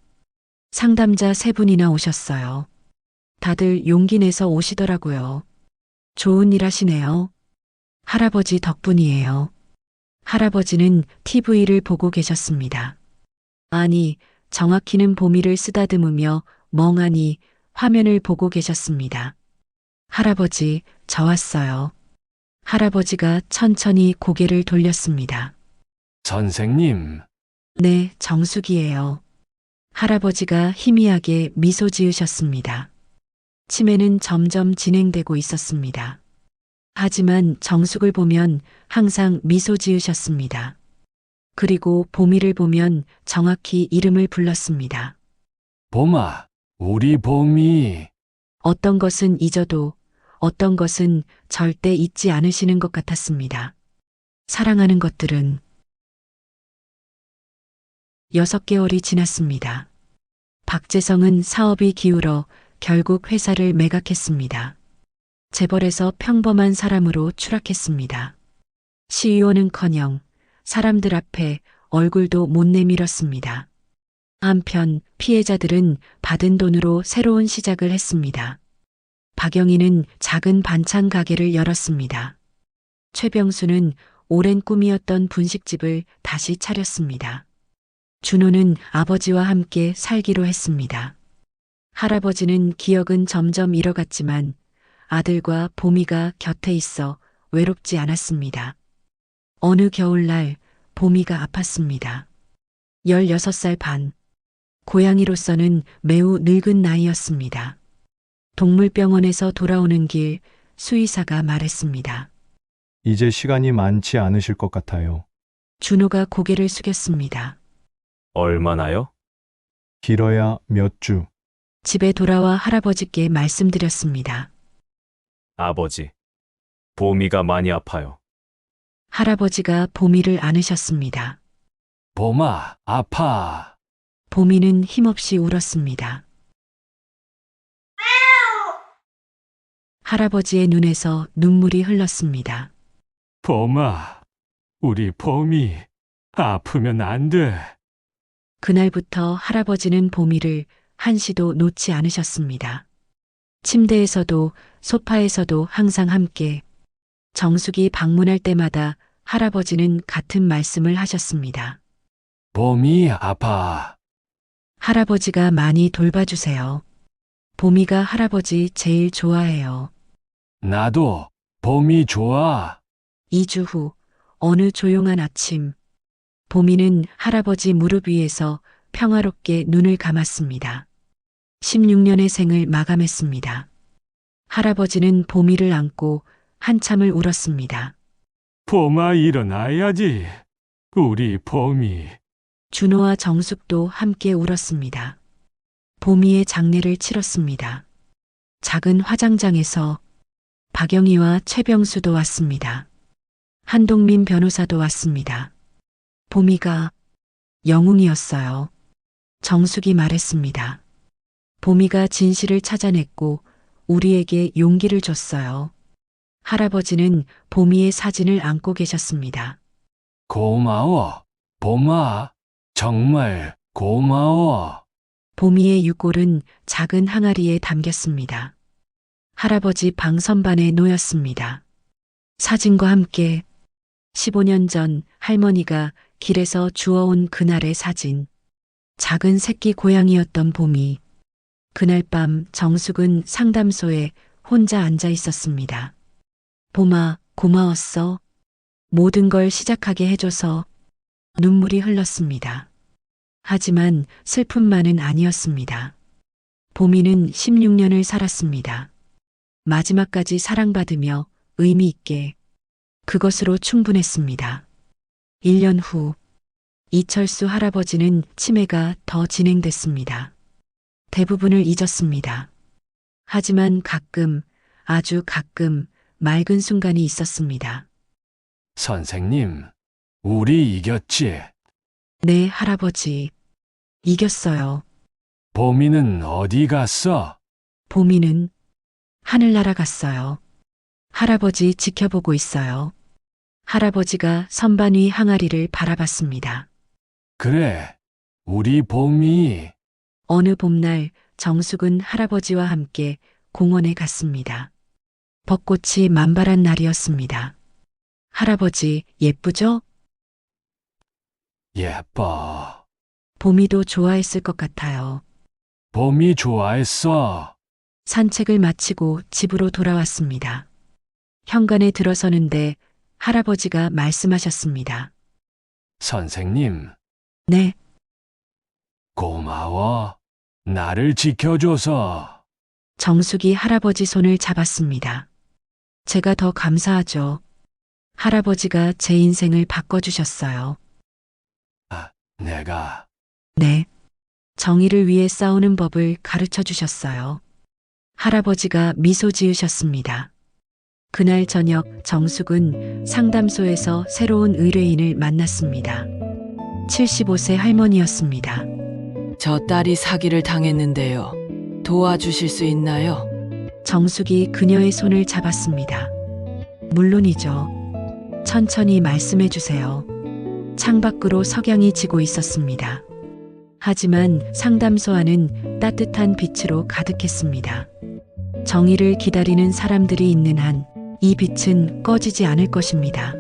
상담자 3분이나 오셨어요. 다들 용기 내서 오시더라고요. 좋은 일 하시네요. 할아버지 덕분이에요. 할아버지는 TV를 보고 계셨습니다. 아니, 정확히는 봄이를 쓰다듬으며 멍하니 화면을 보고 계셨습니다. 할아버지, 저 왔어요. 할아버지가 천천히 고개를 돌렸습니다. 선생님. 네, 정숙이에요. 할아버지가 희미하게 미소 지으셨습니다. 치매는 점점 진행되고 있었습니다. 하지만 정숙을 보면 항상 미소 지으셨습니다. 그리고 봄이를 보면 정확히 이름을 불렀습니다. 봄아, 우리 봄이. 어떤 것은 잊어도 어떤 것은 절대 잊지 않으시는 것 같았습니다. 사랑하는 것들은 6개월이 지났습니다. 박재성은 사업이 기울어 결국 회사를 매각했습니다. 재벌에서 평범한 사람으로 추락했습니다. 시의원은커녕 사람들 앞에 얼굴도 못 내밀었습니다. 한편 피해자들은 받은 돈으로 새로운 시작을 했습니다. 박영희는 작은 반찬 가게를 열었습니다. 최병수는 오랜 꿈이었던 분식집을 다시 차렸습니다. 준호는 아버지와 함께 살기로 했습니다. 할아버지는 기억은 점점 잃어갔지만 아들과 보미가 곁에 있어 외롭지 않았습니다. 어느 겨울날 보미가 아팠습니다. 16살 반. 고양이로서는 매우 늙은 나이였습니다. 동물병원에서 돌아오는 길 수의사가 말했습니다. 이제 시간이 많지 않으실 것 같아요. 준호가 고개를 숙였습니다. 얼마나요? 길어야 몇 주. 집에 돌아와 할아버지께 말씀드렸습니다. 아버지, 보미가 많이 아파요. 할아버지가 보미를 안으셨습니다. 봄아, 아파. 보미는 힘없이 울었습니다. 할아버지의 눈에서 눈물이 흘렀습니다. 봄아, 우리 봄이 아프면 안 돼. 그날부터 할아버지는 보미를 한시도 놓지 않으셨습니다. 침대에서도 소파에서도 항상 함께. 정숙이 방문할 때마다 할아버지는 같은 말씀을 하셨습니다. 봄이 아파. 할아버지가 많이 돌봐주세요. 보미가 할아버지 제일 좋아해요. 나도 봄이 좋아. 2주 후 어느 조용한 아침, 보미는 할아버지 무릎 위에서 평화롭게 눈을 감았습니다. 16년의 생을 마감했습니다. 할아버지는 보미를 안고 한참을 울었습니다. 봄아, 일어나야지. 우리 봄이. 준호와 정숙도 함께 울었습니다. 보미의 장례를 치렀습니다. 작은 화장장에서 박영희와 최병수도 왔습니다. 한동민 변호사도 왔습니다. 보미가 영웅이었어요. 정숙이 말했습니다. 보미가 진실을 찾아냈고 우리에게 용기를 줬어요. 할아버지는 보미의 사진을 안고 계셨습니다. 고마워, 봄아. 정말 고마워. 보미의 유골은 작은 항아리에 담겼습니다. 할아버지 방 선반에 놓였습니다. 사진과 함께 15년 전 할머니가 길에서 주워온 그날의 사진. 작은 새끼 고양이였던 보미. 그날 밤 정숙은 상담소에 혼자 앉아 있었습니다. 봄아, 고마웠어. 모든 걸 시작하게 해줘서. 눈물이 흘렀습니다. 하지만 슬픔만은 아니었습니다. 보미는 16년을 살았습니다. 마지막까지 사랑받으며 의미 있게. 그것으로 충분했습니다. 1년 후 이철수 할아버지는 치매가 더 진행됐습니다. 대부분을 잊었습니다. 하지만 가끔, 아주 가끔 맑은 순간이 있었습니다. 선생님, 우리 이겼지? 네, 할아버지. 이겼어요. 봄이는 어디 갔어? 보미는 하늘나라 갔어요. 할아버지 지켜보고 있어요. 할아버지가 선반 위 항아리를 바라봤습니다. 그래, 우리 봄이. 어느 봄날 정숙은 할아버지와 함께 공원에 갔습니다. 벚꽃이 만발한 날이었습니다. 할아버지, 예쁘죠? 예뻐. 봄이도 좋아했을 것 같아요. 봄이 좋아했어. 산책을 마치고 집으로 돌아왔습니다. 현관에 들어서는데 할아버지가 말씀하셨습니다. 선생님. 네. 고마워. 나를 지켜줘서. 정숙이 할아버지 손을 잡았습니다. 제가 더 감사하죠. 할아버지가 제 인생을 바꿔주셨어요. 내가. 네. 정의를 위해 싸우는 법을 가르쳐 주셨어요. 할아버지가 미소 지으셨습니다. 그날 저녁 정숙은 상담소에서 새로운 의뢰인을 만났습니다. 75세 할머니였습니다. 저 딸이 사기를 당했는데요. 도와주실 수 있나요? 정숙이 그녀의 손을 잡았습니다. 물론이죠. 천천히 말씀해 주세요. 창밖으로 석양이 지고 있었습니다. 하지만 상담소 안은 따뜻한 빛으로 가득했습니다. 정의를 기다리는 사람들이 있는 한 이 빛은 꺼지지 않을 것입니다.